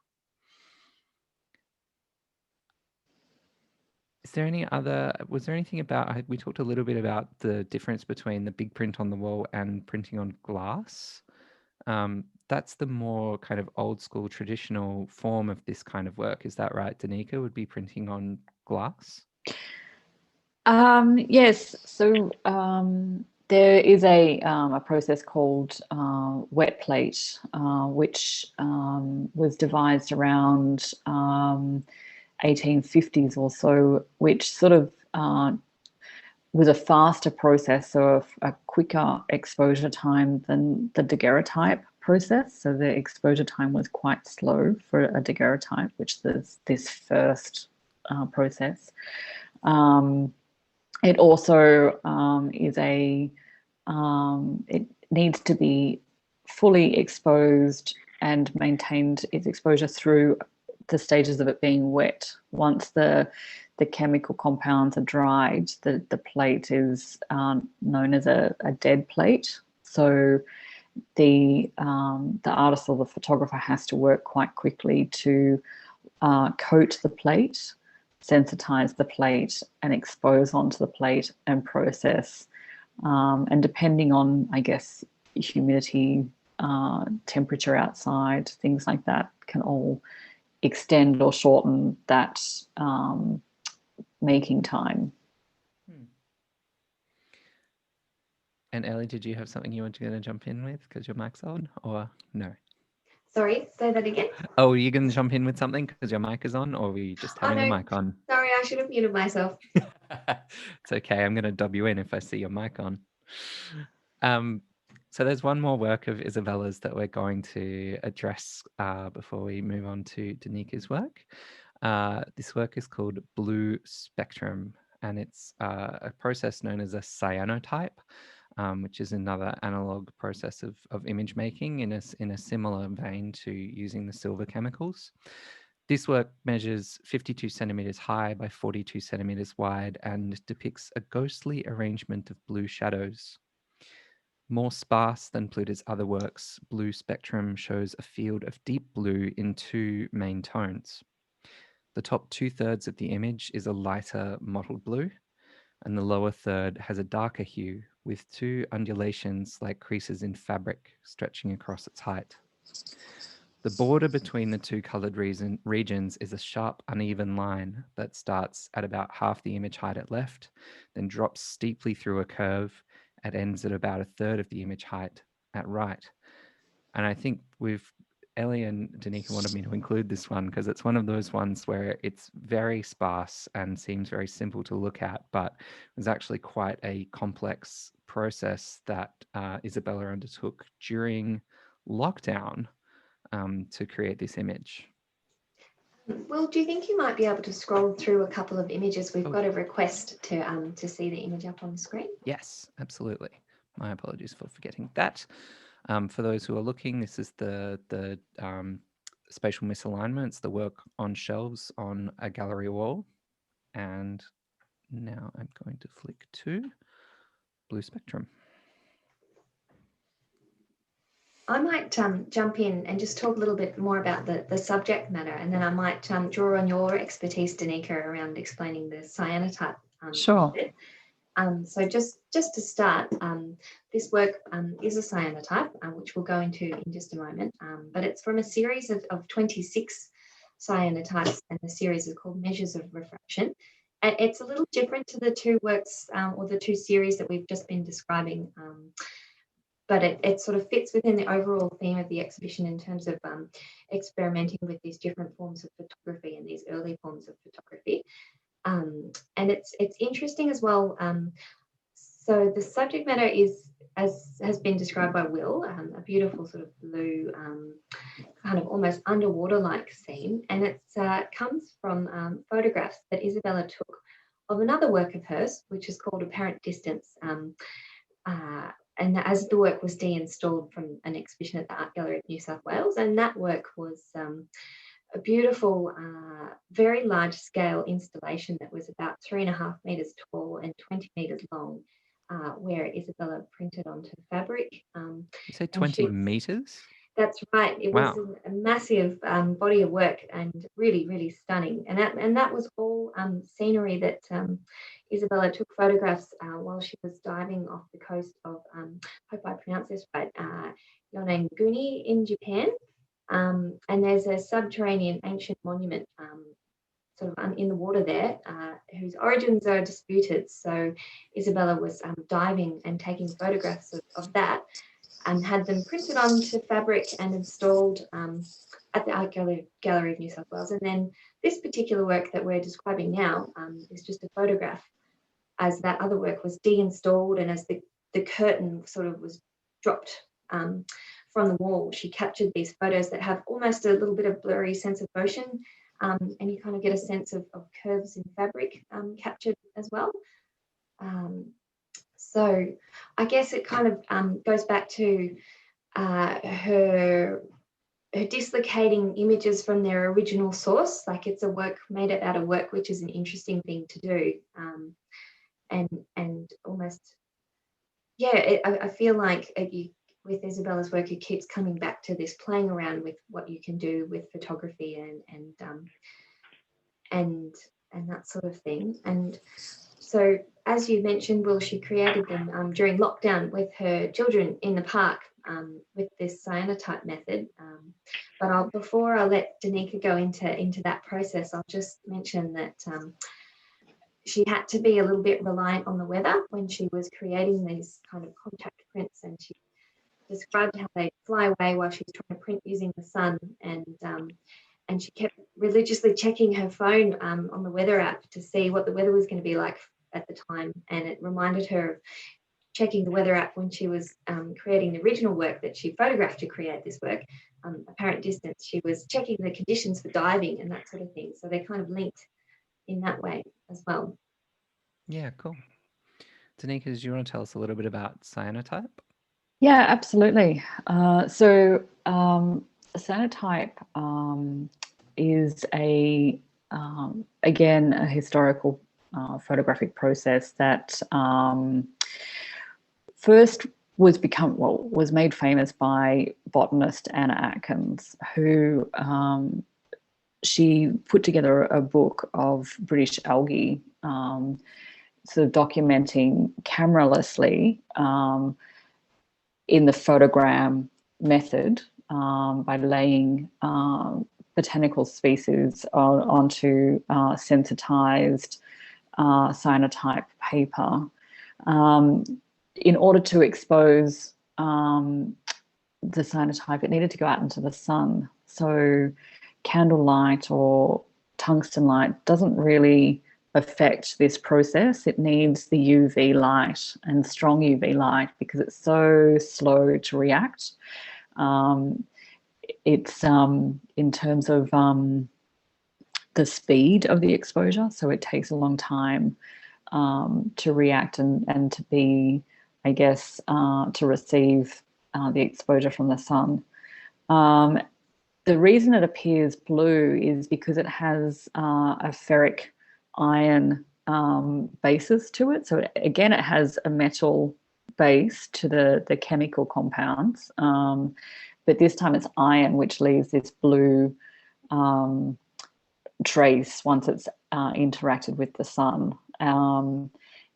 [SPEAKER 1] Was there anything about, we talked a little bit about the difference between the big print on the wall and printing on glass. That's the more kind of old school traditional form of this kind of work. Is that right? Danica would be printing on glass?
[SPEAKER 6] Yes. So there is a process called wet plate, which was devised around 1850s or so, which sort of was a faster process, so a quicker exposure time than the Daguerreotype process. So the exposure time was quite slow for a Daguerreotype, which is this first process. It also it needs to be fully exposed and maintained its exposure through the stages of it being wet. Once the chemical compounds are dried, the plate is known as a dead plate. So the artist or the photographer has to work quite quickly to coat the plate, sensitize the plate, and expose onto the plate and process. And depending on, I guess, humidity, temperature outside, things like that can all extend or shorten that making time.
[SPEAKER 1] And Ellie, did you have something you wanted to jump in with because your mic's on, or no?
[SPEAKER 5] Sorry, say that again.
[SPEAKER 1] Oh, are you going to jump in with something because your mic is on, or were you just having the mic on?
[SPEAKER 5] Sorry, I should have muted myself.
[SPEAKER 1] It's okay. I'm going to dub you in if I see your mic on. So there's one more work of Isabella's that we're going to address before we move on to Danica's work. This work is called Blue Spectrum, and it's a process known as a cyanotype, which is another analog process of image making in a similar vein to using the silver chemicals. This work measures 52 centimeters high by 42 centimeters wide and depicts a ghostly arrangement of blue shadows. More sparse than Pluta's other works, Blue Spectrum shows a field of deep blue in 2 main tones. The top 2/3 of the image is a lighter mottled blue, and the lower third has a darker hue with 2 undulations like creases in fabric stretching across its height. The border between the 2 colored regions is a sharp, uneven line that starts at about half the image height at left, then drops steeply through a curve and ends at about 1/3 of the image height at right. And I think Ellie and Danica wanted me to include this one because it's one of those ones where it's very sparse and seems very simple to look at, but it was actually quite a complex process that Isabella undertook during lockdown to create this image.
[SPEAKER 5] Well, do you think you might be able to scroll through a couple of images? We've got a request to see the image up on the screen.
[SPEAKER 1] Yes, absolutely. My apologies for forgetting that. For those who are looking, this is the spatial misalignments, the work on shelves on a gallery wall. And now I'm going to flick to blue spectrum.
[SPEAKER 5] I might jump in and just talk a little bit more about the subject matter, and then I might draw on your expertise, Danica, around explaining the cyanotype.
[SPEAKER 6] Sure.
[SPEAKER 5] So just to start, this work is a cyanotype, which we'll go into in just a moment, but it's from a series of 26 cyanotypes, and the series is called Measures of Refraction. And it's a little different to the two works or the two series that we've just been describing, but it sort of fits within the overall theme of the exhibition in terms of experimenting with these different forms of photography and these early forms of photography. And it's interesting as well. So the subject matter is, as has been described by Will, a beautiful sort of blue, kind of almost underwater-like scene, and it comes from photographs that Isabella took of another work of hers, which is called Apparent Distance. And as the work was de-installed from an exhibition at the Art Gallery of New South Wales, and that work was a beautiful, very large-scale installation that was about 3.5 meters tall and 20 meters long, where Isabella printed onto fabric.
[SPEAKER 1] You say 20 meters?
[SPEAKER 5] That's right. It was a massive body of work and really, really stunning. And that was all scenery that Isabella took photographs while she was diving off the coast of, hope I pronounce this right, Yonaguni in Japan. And there's a subterranean ancient monument sort of in the water there, whose origins are disputed. So Isabella was diving and taking photographs of that, and had them printed onto fabric and installed at the Art Gallery of New South Wales. And then this particular work that we're describing now is just a photograph as that other work was de-installed, and as the curtain sort of was dropped from the wall, she captured these photos that have almost a little bit of blurry sense of motion, and you kind of get a sense of curves in fabric captured as well. So I guess it kind of goes back to her dislocating images from their original source. Like, it's a work made out of work, which is an interesting thing to do, and almost, yeah, I feel like with Isabella's work, it keeps coming back to this playing around with what you can do with photography and that sort of thing. And so, as you mentioned, Will, she created them during lockdown with her children in the park with this cyanotype method. But before I let Danica go into that process, I'll just mention that she had to be a little bit reliant on the weather when she was creating these kind of contact prints, and she described how they fly away while she's trying to print using the sun, and she kept religiously checking her phone on the weather app to see what the weather was going to be like at the time. And it reminded her of checking the weather app when she was creating the original work that she photographed to create this work, Apparent Distance. She was checking the conditions for diving and that sort of thing. So they're kind of linked in that way as well.
[SPEAKER 1] Yeah, cool. Danica, do you want to tell us a little bit about cyanotype?
[SPEAKER 6] Yeah, absolutely. So cyanotype is again a historical photographic process that first was made famous by botanist Anna Atkins, who she put together a book of British algae, sort of documenting cameralessly in the photogram method by laying botanical species onto sensitized cyanotype paper in order to expose the cyanotype, it needed to go out into the sun. So candlelight or tungsten light doesn't really affect this process. It needs the UV light and strong UV light because it's so slow to react. It's in terms of the speed of the exposure, so it takes a long time to react and to be, I guess, to receive the exposure from the sun. The reason it appears blue is because it has a ferric iron basis to it. So again, it has a metal base to the chemical compounds, but this time it's iron, which leaves this blue trace once it's interacted with the sun.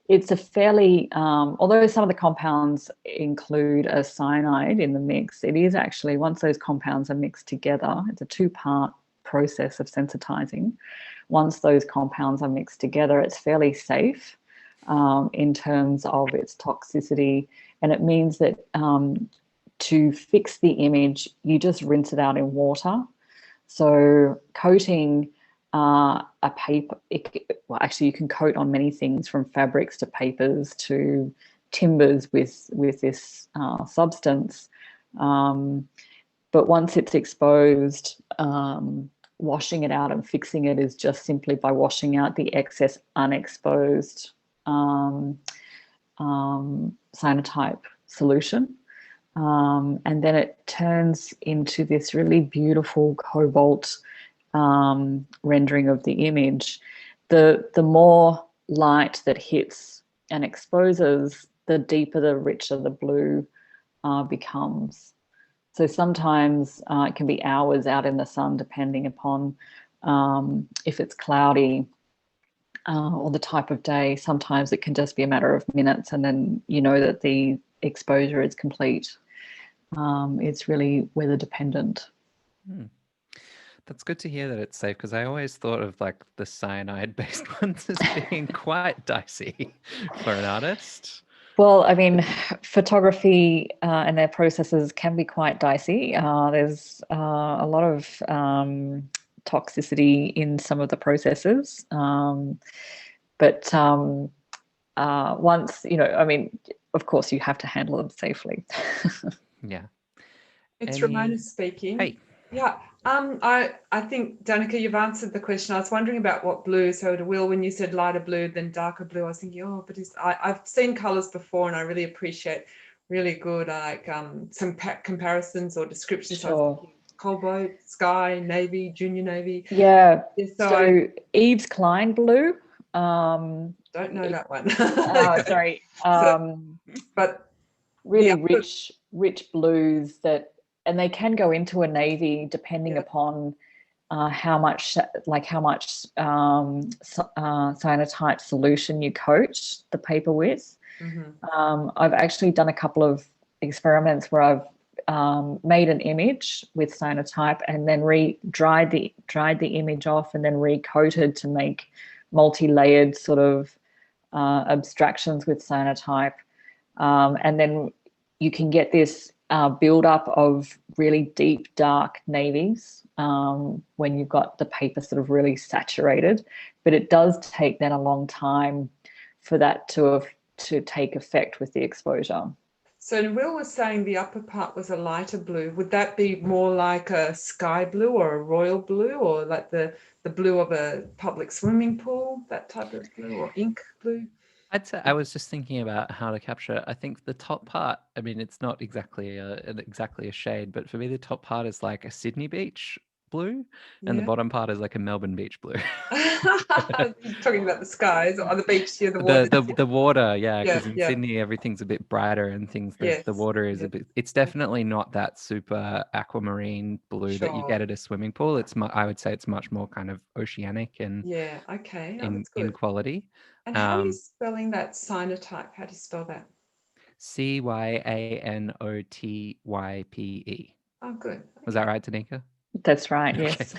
[SPEAKER 6] It's a fairly, although some of the compounds include a cyanide in the mix, it is actually, once those compounds are mixed together, it's a two-part process of sensitizing. Once those compounds are mixed together, it's fairly safe in terms of its toxicity. And it means that to fix the image, you just rinse it out in water. So coating a paper, well, actually you can coat on many things from fabrics to papers to timbers with this substance. But once it's exposed, washing it out and fixing it is just simply by washing out the excess unexposed cyanotype solution. And then it turns into this really beautiful cobalt rendering of the image. The more light that hits and exposes, the deeper, the richer the blue becomes. So sometimes it can be hours out in the sun, depending upon if it's cloudy or the type of day. Sometimes it can just be a matter of minutes, and then you know that the exposure is complete. It's really weather dependent.
[SPEAKER 1] That's good to hear that it's safe, because I always thought of like the cyanide-based ones as being quite dicey for an artist.
[SPEAKER 6] Well, I mean, photography and their processes can be quite dicey. There's a lot of toxicity in some of the processes. But once, you know, I mean, of course, you have to handle them safely.
[SPEAKER 1] Yeah.
[SPEAKER 4] It's Ramona speaking.
[SPEAKER 1] Hey.
[SPEAKER 4] Yeah. I think, Danica, you've answered the question. I was wondering about what blue. So to Will, when you said lighter blue than darker blue, I was thinking, oh, but I've seen colours before, and I really appreciate really good like some comparisons or descriptions.
[SPEAKER 6] Sure.
[SPEAKER 4] So I was thinking cobalt, sky, navy, junior navy.
[SPEAKER 6] Yeah.
[SPEAKER 4] So
[SPEAKER 6] Yves Klein blue.
[SPEAKER 4] Don't know that one.
[SPEAKER 6] Sorry.
[SPEAKER 4] But
[SPEAKER 6] really rich blues that. And they can go into a navy depending upon how much cyanotype solution you coat the paper with. Mm-hmm. I've actually done a couple of experiments where I've made an image with cyanotype and then dried the image off and then recoated to make multi-layered sort of abstractions with cyanotype, and then you can get this build up of really deep dark navies when you've got the paper sort of really saturated, but it does take then a long time for that to take effect with the exposure.
[SPEAKER 4] So Will was saying the upper part was a lighter blue. Would that be more like a sky blue or a royal blue, or like the blue of a public swimming pool, that type of blue, or ink blue?
[SPEAKER 1] I'd say I was just thinking about how to capture it. I think the top part, I mean, it's not exactly a shade, but for me, the top part is like a Sydney beach blue, and the bottom part is like a Melbourne beach blue.
[SPEAKER 4] You're talking about the skies or the beach here, the water.
[SPEAKER 1] The water, yeah, because in Sydney everything's a bit brighter and things. The water is a bit. It's definitely not that super aquamarine blue that you get at a swimming pool. It's I would say it's much more kind of oceanic and in quality.
[SPEAKER 4] And how are you spelling that cyanotype? How do you spell that?
[SPEAKER 1] Cyanotype.
[SPEAKER 4] Oh, good. Okay.
[SPEAKER 1] Was that right, Danica?
[SPEAKER 6] That's right, yes.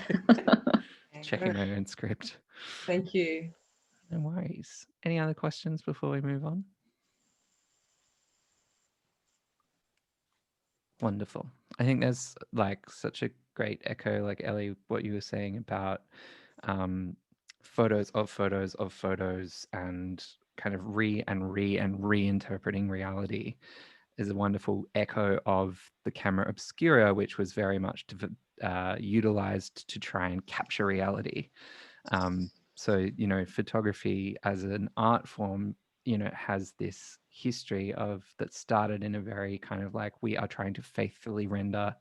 [SPEAKER 1] Checking my own script.
[SPEAKER 4] Thank you.
[SPEAKER 1] No worries. Any other questions before we move on? Wonderful. I think there's like such a great echo, like Ellie, what you were saying about photos of photos of photos and kind of reinterpreting reality is a wonderful echo of the camera Obscura, which was very much utilized to try and capture reality. So, you know, photography as an art form, you know, has this history of that started in a very kind of like, we are trying to faithfully render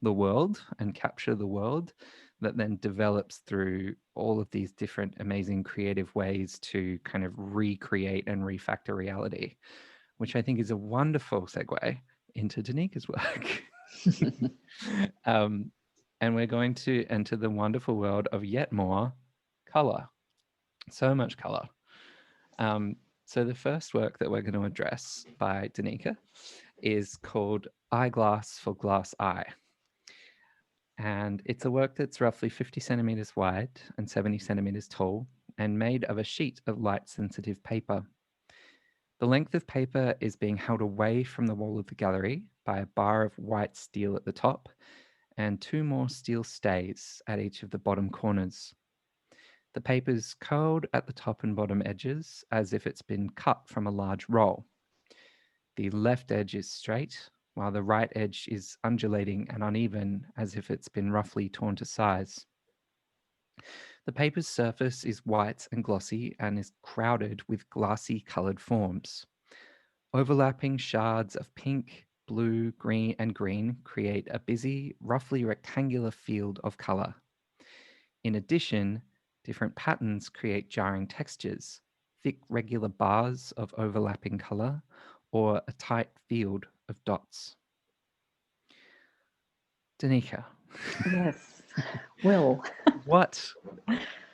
[SPEAKER 1] the world and capture the world, that then develops through all of these different amazing creative ways to kind of recreate and refactor reality, which I think is a wonderful segue into Danica's work. And we're going to enter the wonderful world of yet more color. So much color. So the first work that we're going to address by Danica is called Eyeglass for Glass Eye. And it's a work that's roughly 50 centimeters wide and 70 centimeters tall and made of a sheet of light-sensitive paper. The length of paper is being held away from the wall of the gallery by a bar of white steel at the top and 2 more steel stays at each of the bottom corners. The paper's curled at the top and bottom edges as if it's been cut from a large roll. The left edge is straight, while the right edge is undulating and uneven as if it's been roughly torn to size. The paper's surface is white and glossy and is crowded with glassy colored forms. Overlapping shards of pink, blue, green, and green create a busy, roughly rectangular field of color. In addition, different patterns create jarring textures, thick regular bars of overlapping color, or a tight field of dots. Danica.
[SPEAKER 6] Yes, Will.
[SPEAKER 1] What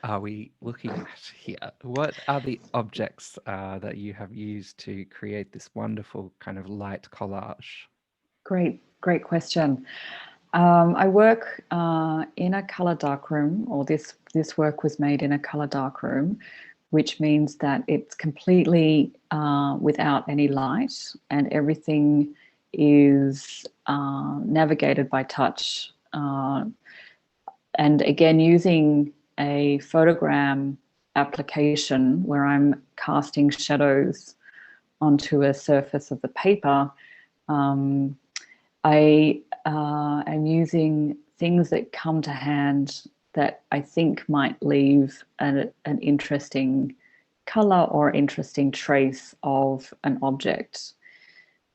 [SPEAKER 1] are we looking at here? What are the objects that you have used to create this wonderful kind of light collage?
[SPEAKER 6] Great question. I work in a color darkroom, or this work was made in a color darkroom, which means that it's completely without any light, and everything is navigated by touch. And again, using a photogram application where I'm casting shadows onto a surface of the paper, I am using things that come to hand that I think might leave an interesting color or interesting trace of an object.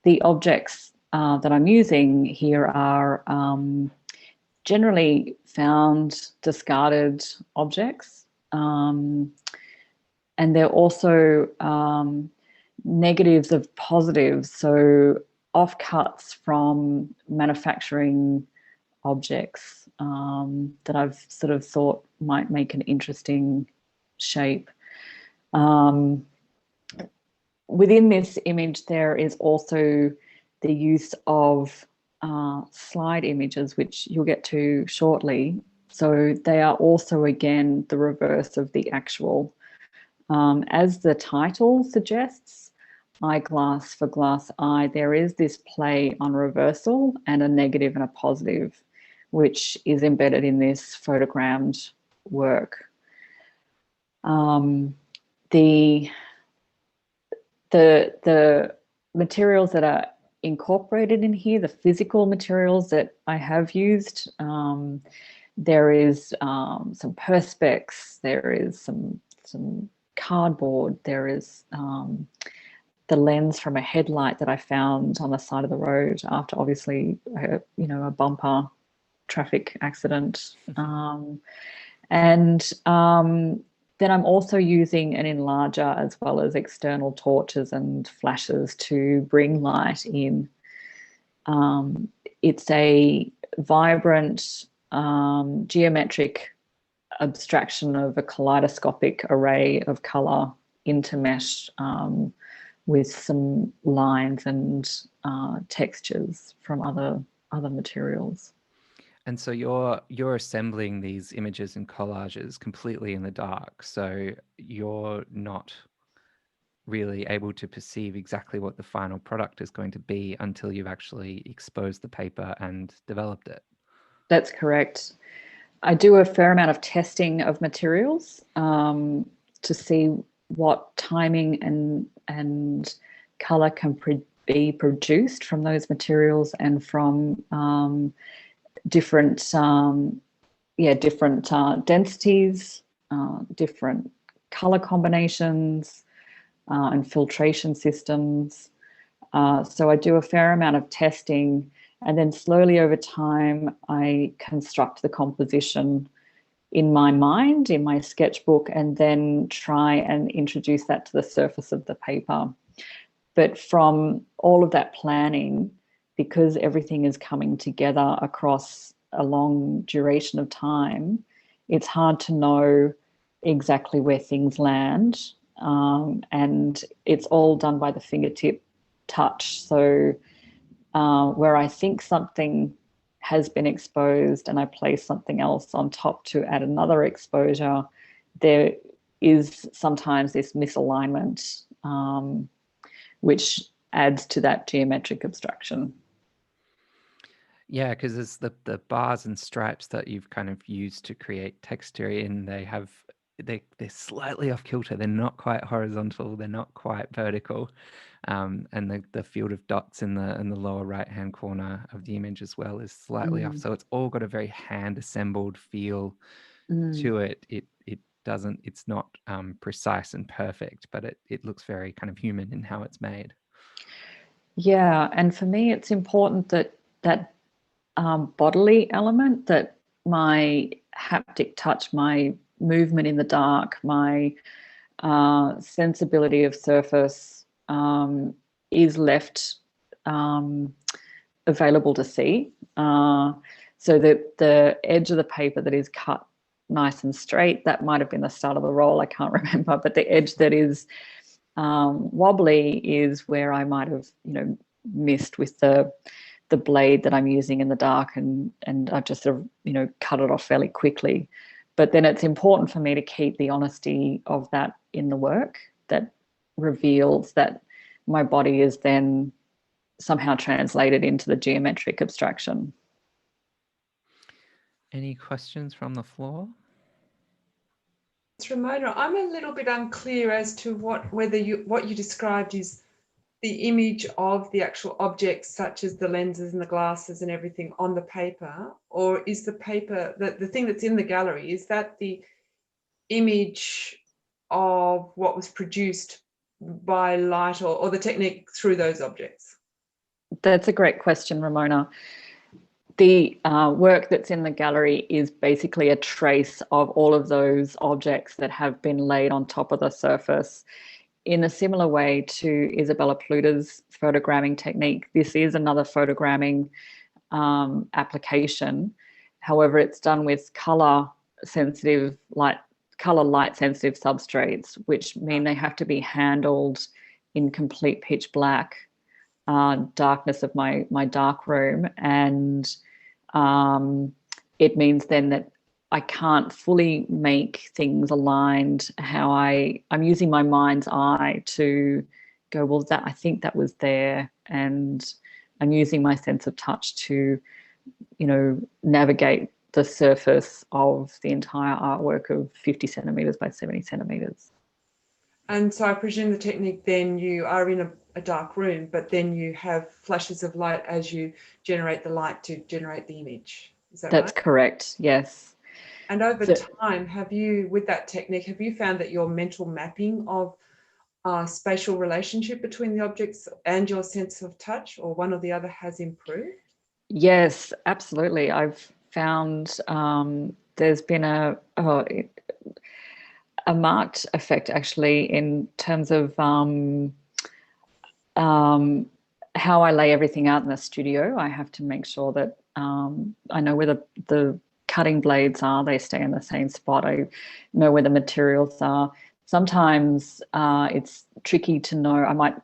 [SPEAKER 6] The objects that I'm using here are generally found discarded objects, and they're also negatives of positives, so offcuts from manufacturing objects that I've sort of thought might make an interesting shape. Within this image, there is also the use of slide images, which you'll get to shortly. So they are also, again, the reverse of the actual. As the title suggests, Eyeglass for Glass Eye, there is this play on reversal and a negative and a positive, which is embedded in this photogrammed work. The materials that are incorporated in here, the physical materials that I have used, there is some perspex, there is some cardboard, there is the lens from a headlight that I found on the side of the road after obviously a bumper traffic accident. Then I'm also using an enlarger as well as external torches and flashes to bring light in. It's a vibrant geometric abstraction of a kaleidoscopic array of color intermesh with some lines and textures from other materials.
[SPEAKER 1] And so you're assembling these images and collages completely in the dark. So you're not really able to perceive exactly what the final product is going to be until you've actually exposed the paper and developed it.
[SPEAKER 6] That's correct. I do a fair amount of testing of materials to see what timing and color can be produced from those materials and from different densities, different color combinations, and filtration systems. So I do a fair amount of testing, and then slowly over time, I construct the composition in my mind, in my sketchbook, and then try and introduce that to the surface of the paper. But from all of that planning, because everything is coming together across a long duration of time, it's hard to know exactly where things land. And it's all done by the fingertip touch. So where I think something has been exposed and I place something else on top to add another exposure, there is sometimes this misalignment, which adds to that geometric abstraction.
[SPEAKER 1] Yeah, because there's the bars and stripes that you've kind of used to create texture in, they're slightly off kilter. They're not quite horizontal. They're not quite vertical. And the field of dots in the lower right hand corner of the image as well is slightly off. So it's all got a very hand assembled feel to it. It's not precise and perfect, but it looks very kind of human in how it's made.
[SPEAKER 6] Yeah, and for me, it's important that bodily element, that my haptic touch, my movement in the dark, my sensibility of surface is left available to see. So that the edge of the paper that is cut nice and straight, that might have been the start of the roll, I can't remember, but the edge that is wobbly is where I might have, missed with the blade that I'm using in the dark, and I've just sort of, cut it off fairly quickly. But then it's important for me to keep the honesty of that in the work, that reveals that my body is then somehow translated into the geometric abstraction.
[SPEAKER 1] Any questions from the floor?
[SPEAKER 4] Ramona, I'm a little bit unclear as to whether what you described is the image of the actual objects, such as the lenses and the glasses and everything on the paper, or is the paper, the thing that's in the gallery, is that the image of what was produced by light or the technique through those objects?
[SPEAKER 6] That's a great question, Ramona. The work that's in the gallery is basically a trace of all of those objects that have been laid on top of the surface. In a similar way to Isabella Pluta's photogramming technique, this is another photogramming application. However, it's done with light sensitive substrates, which mean they have to be handled in complete pitch black darkness of my dark room, and it means then that I can't fully make things aligned how I'm using my mind's eye to go, well, I think that was there, and I'm using my sense of touch to, navigate the surface of the entire artwork of 50 centimeters by 70 centimeters. And
[SPEAKER 4] so I presume the technique, then you are in a dark room, but then you have flashes of light as you generate the light to generate the image. Is that right? That's correct, yes. And over time, with that technique, have you found that your mental mapping of spatial relationship between the objects and your sense of touch, or one or the other, has improved? Yes, absolutely. I've found there's been a marked effect, actually, in terms of how I lay everything out in the studio. I have to make sure that I know where the cutting blades are, they stay in the same spot. I know where the materials are. Sometimes it's tricky to know. I might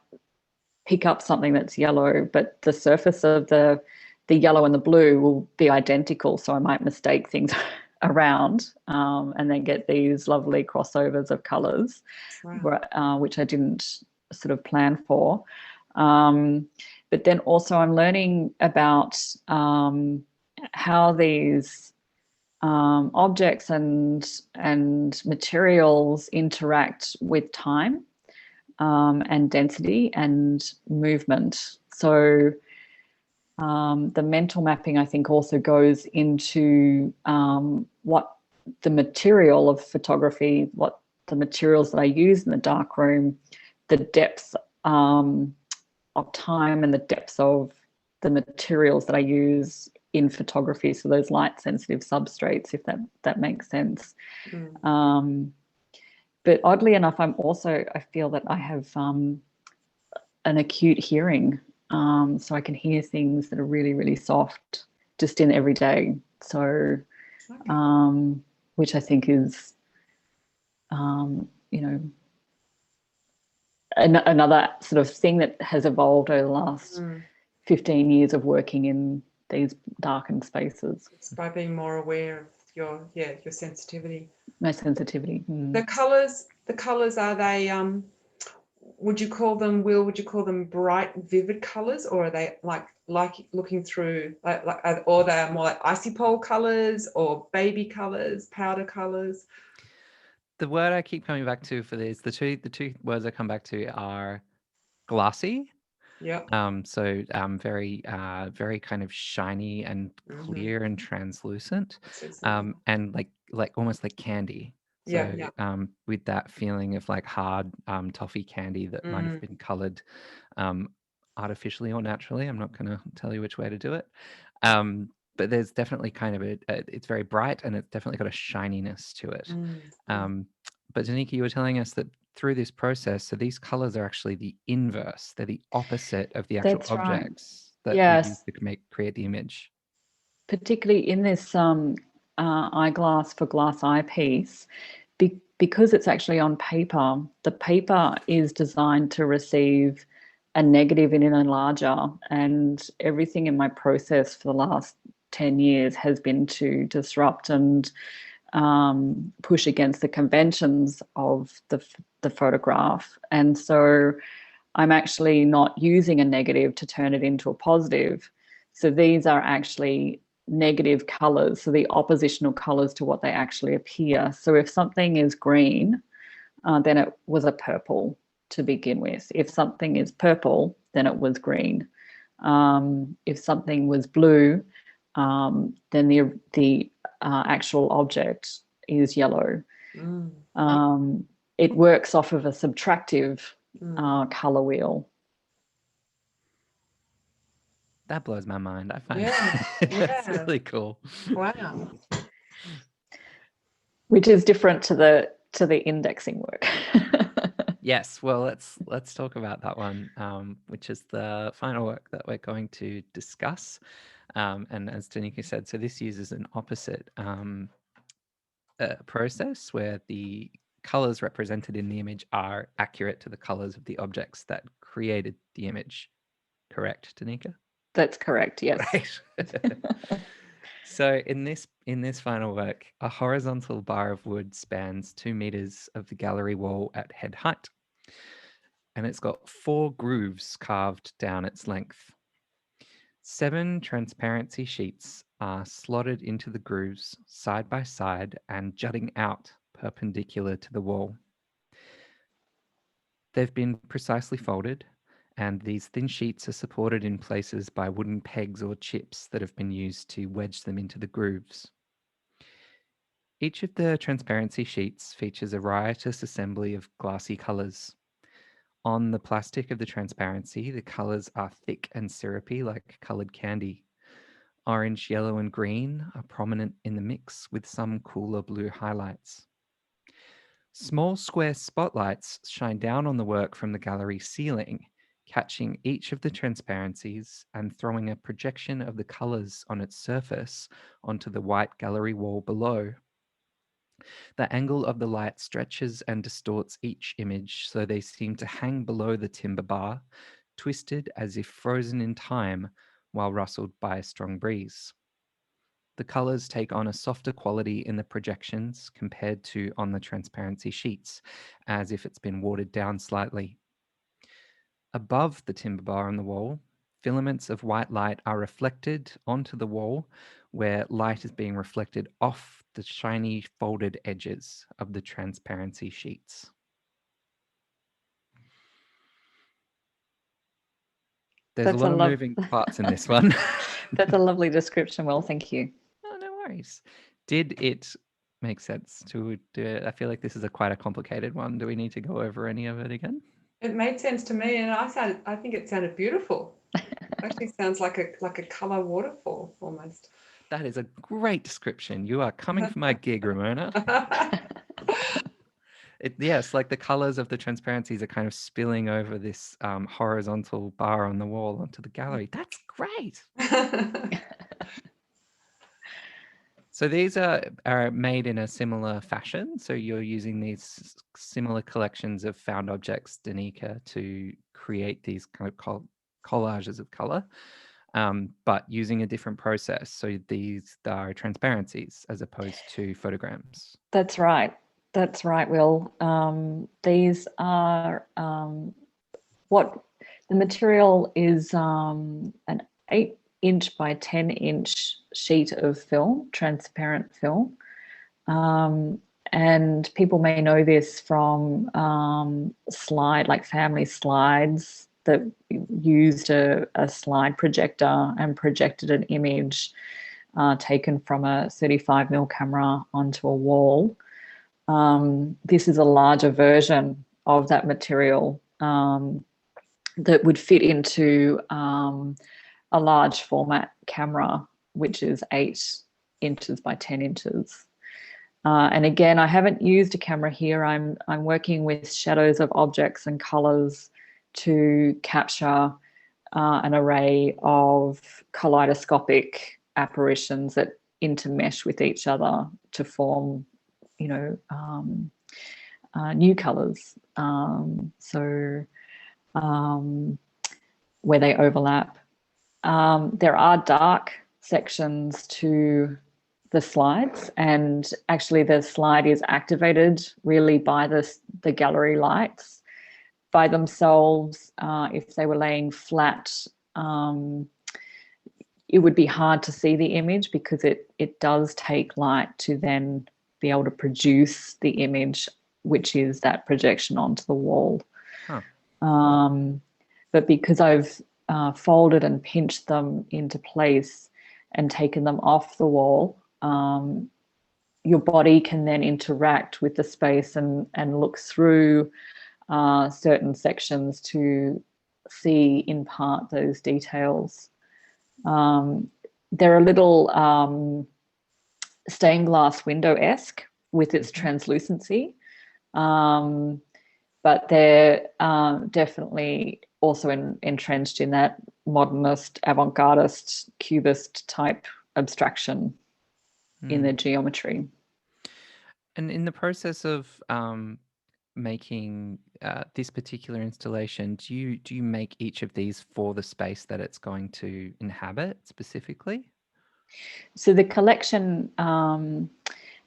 [SPEAKER 4] pick up something that's yellow, but the surface of the yellow and the blue will be identical, so I might mistake things around and then get these lovely crossovers of colours, wow, which I didn't
[SPEAKER 6] sort of plan for. But then also I'm learning about how these objects and materials interact with time and density and movement. So the mental mapping, I think, also goes into what the material of photography, what the materials that I use in the darkroom, the depth of time and the depths of the materials that I use in photography, so those light sensitive substrates, if that makes sense. But oddly enough, I feel that I have an acute hearing, so I can hear things that are really, really soft just in every day. So which I think is another sort of thing that has evolved over the last 15 years of working in these darkened spaces.
[SPEAKER 4] It's by being more aware of your sensitivity.
[SPEAKER 6] My sensitivity.
[SPEAKER 4] The colours, are they would you call them bright, vivid colours, or are they like looking through or they are more like icy pole colours or baby colours, powder colours?
[SPEAKER 1] The word I keep coming back to for this, the two words I come back to are glossy.
[SPEAKER 4] Yeah.
[SPEAKER 1] So very kind of shiny and clear and translucent. And like almost like candy. So with that feeling of like hard toffee candy that might have been colored artificially or naturally. I'm not going to tell you which way to do it. But there's definitely kind of it's very bright and it's definitely got a shininess to it. But Danica, you were telling us that through this process, so these colors are actually the inverse. They're the opposite of the actual objects that you use to create the image.
[SPEAKER 6] Particularly in this eyeglass for glass eyepiece, because it's actually on paper, the paper is designed to receive a negative in an enlarger, and everything in my process for the last 10 years has been to disrupt and push against the conventions of the photograph. And so I'm actually not using a negative to turn it into a positive. So these are actually negative colors, so the oppositional colors to what they actually appear. So if something is green, then it was a purple to begin with. If something is purple, then it was green. If something was blue, then the actual object is yellow. It works off of a subtractive color wheel.
[SPEAKER 1] That blows my mind. I find that's really cool.
[SPEAKER 4] Wow.
[SPEAKER 6] Which is different to the indexing work.
[SPEAKER 1] Yes, well, let's talk about that one, which is the final work that we're going to discuss. And as Danica said, so this uses an opposite process where the colors represented in the image are accurate to the colors of the objects that created the image. Correct, Danica?
[SPEAKER 6] That's correct, yes.
[SPEAKER 1] Right. So in this final work, a horizontal bar of wood spans 2 meters of the gallery wall at head height, and it's got 4 grooves carved down its length. 7 transparency sheets are slotted into the grooves side by side and jutting out perpendicular to the wall. They've been precisely folded, and these thin sheets are supported in places by wooden pegs or chips that have been used to wedge them into the grooves. Each of the transparency sheets features a riotous assembly of glassy colors. On the plastic of the transparency, the colors are thick and syrupy like colored candy. Orange, yellow, and green are prominent in the mix with some cooler blue highlights. Small square spotlights shine down on the work from the gallery ceiling, catching each of the transparencies and throwing a projection of the colors on its surface onto the white gallery wall below. The angle of the light stretches and distorts each image so they seem to hang below the timber bar, twisted as if frozen in time while rustled by a strong breeze. The colors take on a softer quality in the projections compared to on the transparency sheets, as if it's been watered down slightly. Above the timber bar on the wall, filaments of white light are reflected onto the wall where light is being reflected off the shiny folded edges of the transparency sheets. There's a lot of moving parts in this one.
[SPEAKER 6] That's a lovely description, Will. Thank you.
[SPEAKER 1] Oh, no worries. Did it make sense to do it? I feel like this is quite a complicated one. Do we need to go over any of it again?
[SPEAKER 4] It made sense to me, and I think it sounded beautiful. It actually sounds like a colour waterfall almost.
[SPEAKER 1] That is a great description. You are coming for my gig, Ramona. Yes, like the colors of the transparencies are kind of spilling over this horizontal bar on the wall onto the gallery. That's great. So these are made in a similar fashion. So you're using these similar collections of found objects, Danica, to create these kind of collages of color, but using a different process. So these are transparencies as opposed to photograms.
[SPEAKER 6] That's right. That's right, Will. These are what the material is an 8-inch by 10-inch sheet of film, transparent film. And people may know this from family slides that used a slide projector and projected an image taken from a 35mm camera onto a wall. This is a larger version of that material that would fit into a large format camera, which is 8 inches by 10 inches. And again, I haven't used a camera here. I'm working with shadows of objects and colors to capture an array of kaleidoscopic apparitions that intermesh with each other to form, new colors. Where they overlap. There are dark sections to the slides, and actually the slide is activated really by the gallery lights. By themselves, if they were laying flat, it would be hard to see the image because it does take light to then be able to produce the image, which is that projection onto the wall.
[SPEAKER 1] Huh.
[SPEAKER 6] But because I've folded and pinched them into place and taken them off the wall, your body can then interact with the space and look through certain sections to see in part those details. They're a little stained glass window-esque with its translucency, but they're definitely also entrenched in that modernist, avant-gardist, cubist type abstraction in their geometry.
[SPEAKER 1] And in the process of making this particular installation, do you make each of these for the space that it's going to inhabit specifically?
[SPEAKER 6] So the collection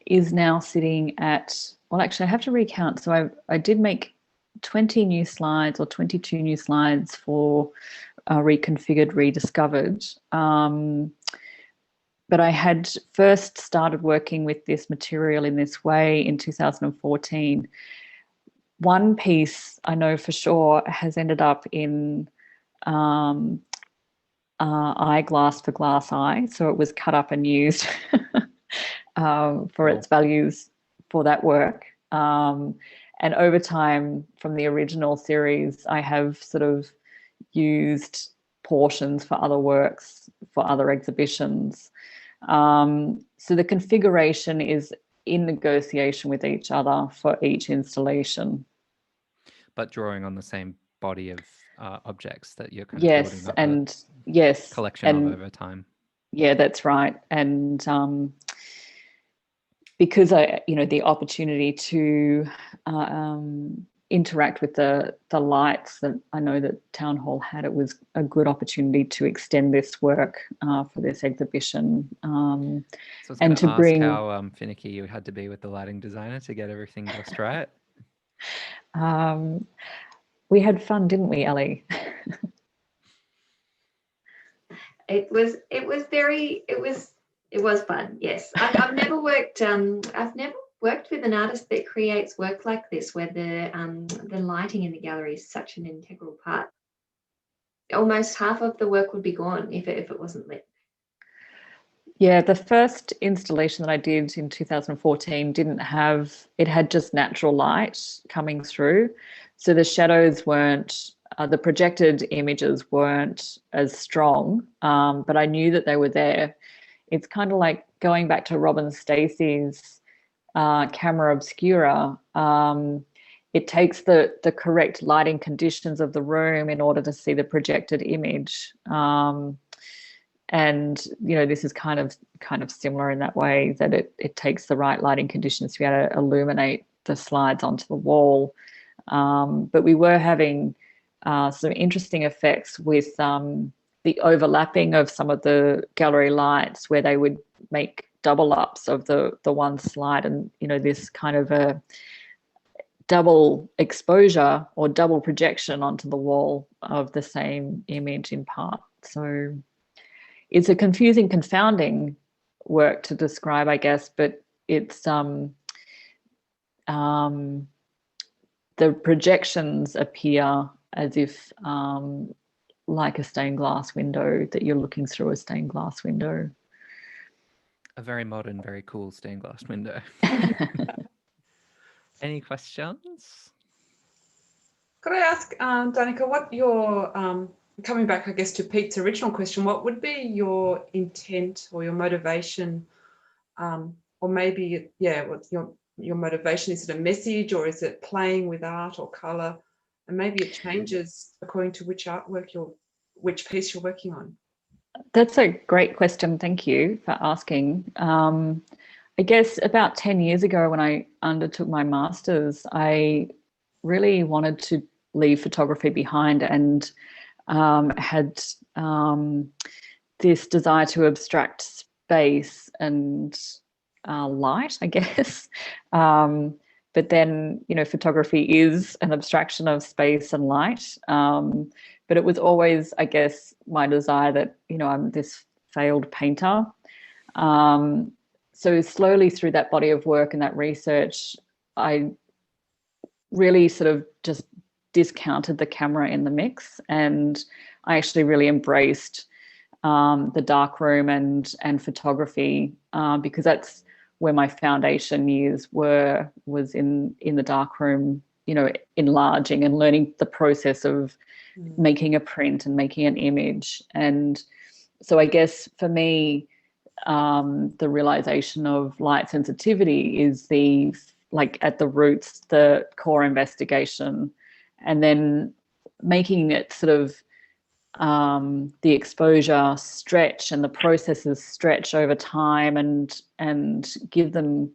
[SPEAKER 6] is now sitting at, well, actually I have to recount. So I did make 20 new slides or 22 new slides for Reconfigured, Rediscovered. But I had first started working with this material in this way in 2014. One piece I know for sure has ended up in Eyeglass for glass eye. So it was cut up and used for its values for that work. And over time, from the original series, I have sort of used portions for other works, for other exhibitions. So the configuration is in negotiation with each other for each installation.
[SPEAKER 1] But drawing on the same body of objects that you're kind of building up
[SPEAKER 6] a
[SPEAKER 1] collection of over time.
[SPEAKER 6] Yeah, that's right. And because the opportunity to interact with the lights that I know that Town Hall had, it was a good opportunity to extend this work for this exhibition.
[SPEAKER 1] So and to bring how finicky you had to be with the lighting designer to get everything just right.
[SPEAKER 6] we had fun, didn't we, Ellie?
[SPEAKER 5] It was fun. Yes, I've never worked with an artist that creates work like this, where the lighting in the gallery is such an integral part. Almost half of the work would be gone if it wasn't lit.
[SPEAKER 6] Yeah, the first installation that I did in 2014 didn't have, it had just natural light coming through. So the shadows weren't, the projected images weren't as strong, but I knew that they were there. It's kind of like going back to Rob and Stacy's camera Obscura. It takes the correct lighting conditions of the room in order to see the projected image. And this is kind of similar in that way, that it takes the right lighting conditions to be able to illuminate the slides onto the wall. But we were having some interesting effects with the overlapping of some of the gallery lights, where they would make double ups of the one slide, and this kind of a double exposure or double projection onto the wall of the same image in part. So it's a confusing, confounding work to describe, I guess, but it's the projections appear as if like a stained glass window, that you're looking through a stained glass window.
[SPEAKER 1] A very modern, very cool stained glass window. Any questions?
[SPEAKER 4] Could I ask, Danica, what your, coming back, I guess, to Pete's original question, what would be your intent or your motivation, or maybe, what's your motivation? Is it a message, or is it playing with art or colour? And maybe it changes according to which artwork which piece you're working on.
[SPEAKER 6] That's a great question. Thank you for asking. I guess about 10 years ago, when I undertook my master's, I really wanted to leave photography behind, and had this desire to abstract space and light, I guess. But then, photography is an abstraction of space and light. But it was always, I guess, my desire that, I'm this failed painter. So slowly through that body of work and that research, I really sort of just discounted the camera in the mix, and I actually really embraced the darkroom and photography, because that's where my foundation years was in the darkroom, enlarging and learning the process of making a print and making an image. And so I guess for me, the realization of light sensitivity is at the roots, the core investigation, and then making it sort of the exposure stretch and the processes stretch over time, and give them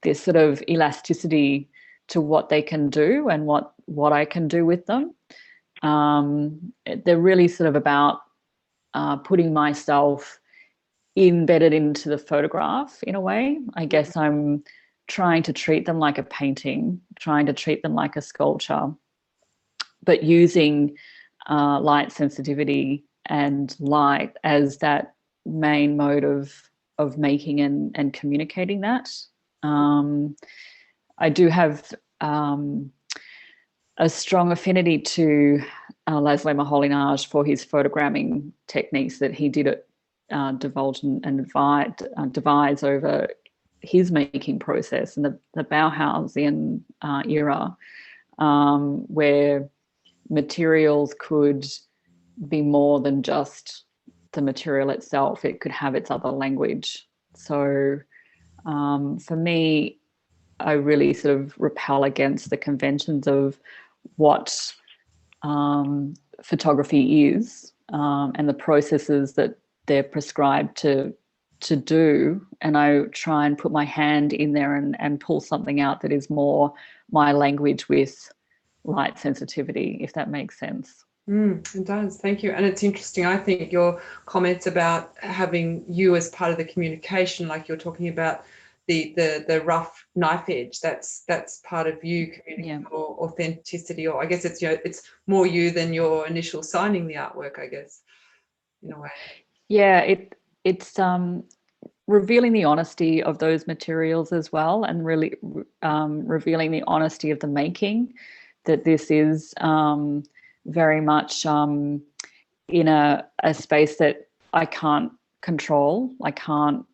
[SPEAKER 6] this sort of elasticity to what they can do and what I can do with them. They're really sort of about putting myself embedded into the photograph in a way. I guess I'm trying to treat them like a painting, trying to treat them like a sculpture, but using light sensitivity and light as that main mode of making and communicating that. I do have a strong affinity to Laszlo Moholy-Nagy for his photogramming techniques that he did divulge and devise over his making process in the Bauhausian era, where materials could be more than just the material itself. It could have its other language. So for me, I really sort of repel against the conventions of what photography is, and the processes that they're prescribed to do, and I try and put my hand in there and pull something out that is more my language with light sensitivity, if that makes sense.
[SPEAKER 4] It does. Thank you. And it's interesting, I think, your comments about having you as part of the communication, like you're talking about the rough knife edge. That's part of you communicating your authenticity, or I guess it's it's more you than your initial signing the artwork, I guess, in a way.
[SPEAKER 6] Yeah, it's revealing the honesty of those materials as well, and really revealing the honesty of the making, that this is very much in a space that I can't control. I can't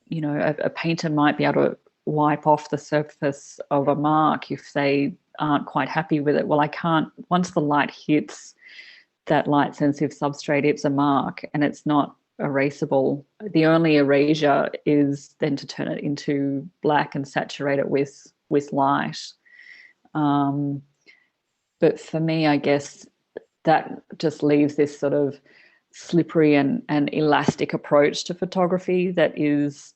[SPEAKER 6] you know, a painter might be able to wipe off the surface of a mark if they aren't quite happy with it. Well, I can't. Once the light hits that light sensitive substrate, it's a mark and it's not erasable. The only erasure is then to turn it into black and saturate it with light. But for me, I guess that just leaves this sort of slippery and elastic approach to photography that is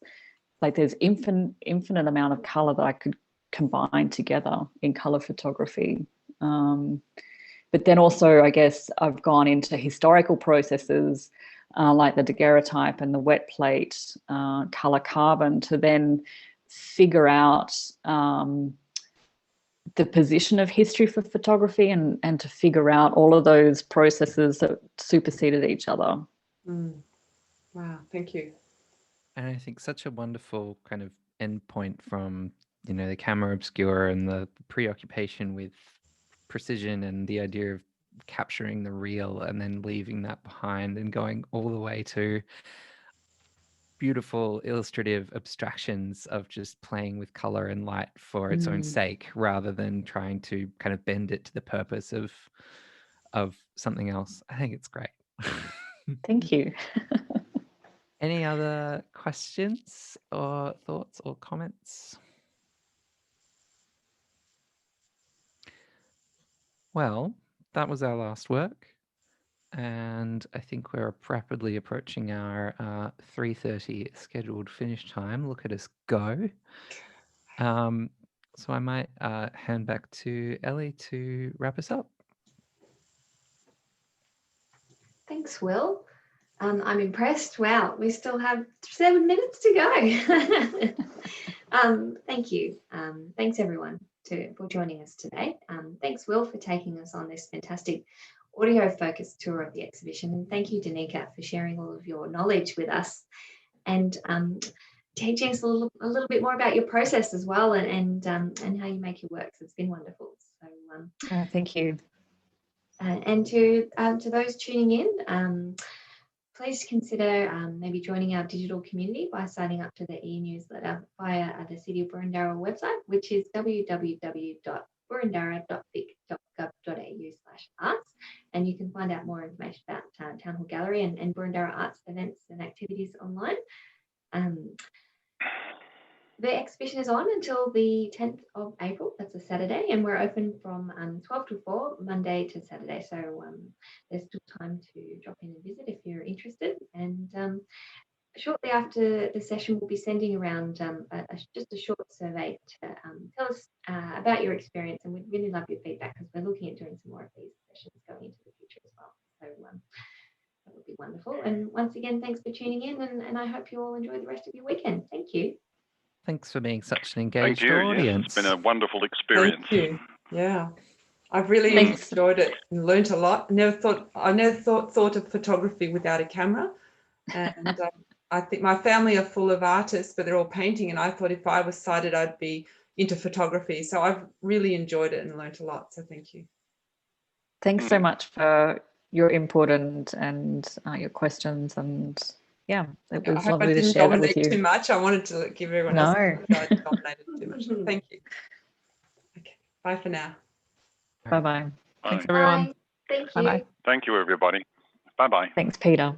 [SPEAKER 6] like there's infinite amount of color that I could combine together in color photography. But then also, I guess I've gone into historical processes like the daguerreotype and the wet plate, color carbon, to then figure out the position of history for photography and to figure out all of those processes that superseded each other.
[SPEAKER 4] Wow, thank you.
[SPEAKER 1] And I think such a wonderful kind of endpoint from, you know, the camera obscura and the preoccupation with precision and the idea of capturing the real and then leaving that behind and going all the way to beautiful illustrative abstractions of just playing with color and light for its own sake, rather than trying to kind of bend it to the purpose of something else. I think it's great.
[SPEAKER 6] Thank you.
[SPEAKER 1] Any other questions or thoughts or comments? Well, that was our last work. And I think we're rapidly approaching our 3:30 scheduled finish time. Look at us go. So I might hand back to Ellie to wrap us up.
[SPEAKER 5] Thanks, Will. I'm impressed. Wow, we still have 7 minutes to go. Thank you. Thanks, everyone, for joining us today. Thanks, Will, for taking us on this fantastic audio-focused tour of the exhibition. And thank you, Danica, for sharing all of your knowledge with us and teaching us a little bit more about your process as well, and how you make your works. It's been wonderful. So
[SPEAKER 6] Thank you.
[SPEAKER 5] And to those tuning in, please consider maybe joining our digital community by signing up to the e-newsletter via the City of Boroondara website, which is www.boroondara.vic.gov.au/arts. And you can find out more information about Town Hall Gallery and Boroondara arts events and activities online. The exhibition is on until the 10th of April, that's a Saturday, and we're open from 12 to 4, Monday to Saturday. So there's still time to drop in and visit if you're interested. And shortly after the session, we'll be sending around just a short survey to tell us about your experience, and we'd really love your feedback because we're looking at doing some more of these sessions going into the future as well. So that would be wonderful. And once again, thanks for tuning in, and I hope you all enjoy the rest of your weekend. Thank you.
[SPEAKER 1] Thanks for being such an engaged
[SPEAKER 3] Thank you.
[SPEAKER 1] audience.
[SPEAKER 3] Yes, it's been a wonderful experience.
[SPEAKER 4] Thank you. Yeah, I've really enjoyed it and learned a lot. I never thought of photography without a camera, and I think my family are full of artists, but they're all painting, and I thought if I was sighted, I'd be into photography. So I've really enjoyed it and learned a lot. So thank you.
[SPEAKER 6] Thanks so much for your input and your questions, and yeah, it was lovely to share that with you.
[SPEAKER 4] Too much. I wanted to give everyone else. I dominated too much. Thank you. Okay. Bye for now.
[SPEAKER 6] Bye-bye.
[SPEAKER 1] Thanks, everyone.
[SPEAKER 5] Bye. Thank you.
[SPEAKER 1] Bye-bye.
[SPEAKER 3] Thank you, everybody. Bye-bye.
[SPEAKER 6] Thanks, Peter.